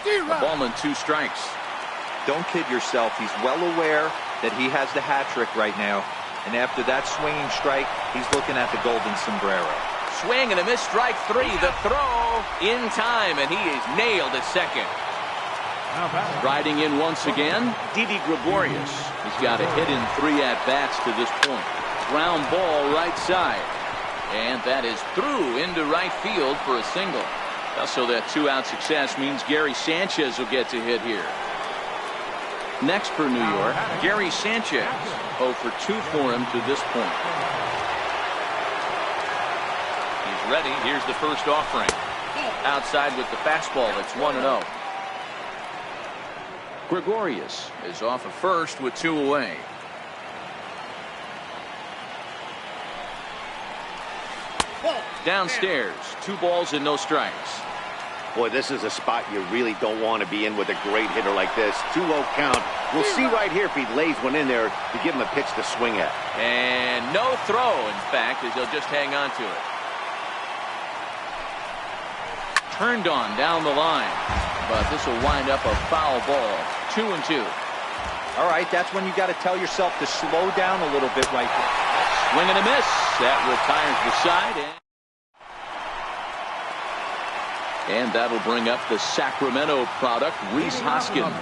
A ball and 2 strikes. Don't kid yourself. He's well aware that he has the hat trick right now. And after that swinging strike, he's looking at the golden sombrero. Swing and a miss. Strike 3. The throw in time, and he is nailed at second. Riding in once again, Didi Gregorius. He's got a hit in 3 at-bats to this point. Ground ball right side. And that is through into right field for a single. Also, that 2-out success means Gary Sanchez will get to hit here. Next for New York, Gary Sanchez. 0 for 2 for him to this point. He's ready. Here's the first offering. Outside with the fastball. It's 1-0. Gregorius is off of first with 2 away. Downstairs, 2 balls and no strikes. Boy, this is a spot you really don't want to be in with a great hitter like this. 2-0 count. We'll see right here if he lays one in there to give him a pitch to swing at. And no throw, in fact, as he'll just hang on to it. Turned on down the line. But this will wind up a foul ball. 2-2. All right, that's when you got to tell yourself to slow down a little bit right there. Swing and a miss. That retires the side. And that'll bring up the Sacramento product, Rhys Hoskins.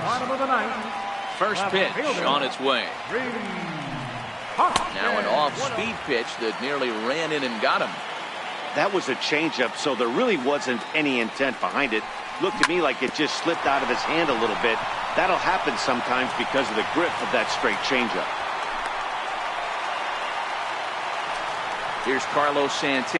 First pitch on its way. Now an off-speed pitch that nearly ran in and got him. That was a changeup, so there really wasn't any intent behind it. Looked to me like it just slipped out of his hand a little bit. That'll happen sometimes because of the grip of that straight changeup. Here's Carlos Santana.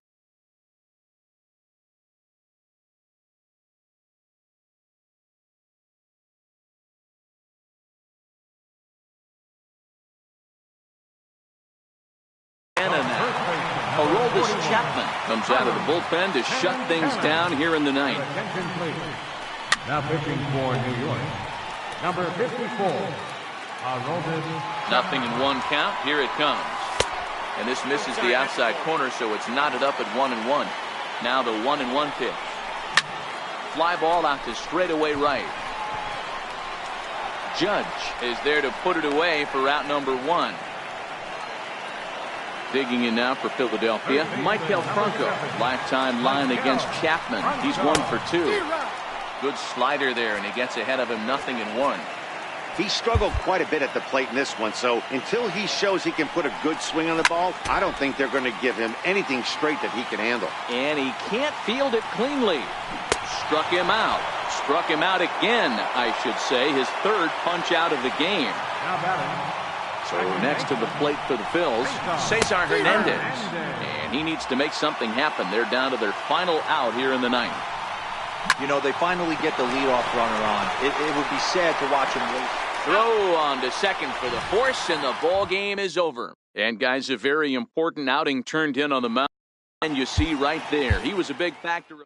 Aroldis Chapman comes out of the bullpen to shut things down here in the 9th. Attention, please. Now pitching for New York, number 54, Aroldis. 0-1 count. Here it comes. And this misses the outside corner, so it's knotted up at 1-1. Now the 1-1 pitch. Fly ball out to straightaway right. Judge is there to put it away for out number 1. Digging in now for Philadelphia, Maikel Franco. Lifetime line against Chapman. He's 1 for 2. Good slider there, and he gets ahead of him 0-1. He struggled quite a bit at the plate in this one, so until he shows he can put a good swing on the ball, I don't think they're going to give him anything straight that he can handle. And he can't field it cleanly. Struck him out. Struck him out again, I should say. His third punch out of the game. Now batting. So next to the plate for the Phils, Cesar Hernandez. And he needs to make something happen. They're down to their final out here in the ninth. You know, they finally get the leadoff runner on. It would be sad to watch him wait. Throw on to second for the force, and the ball game is over. And guys, a very important outing turned in on the mound. And you see right there, he was a big factor.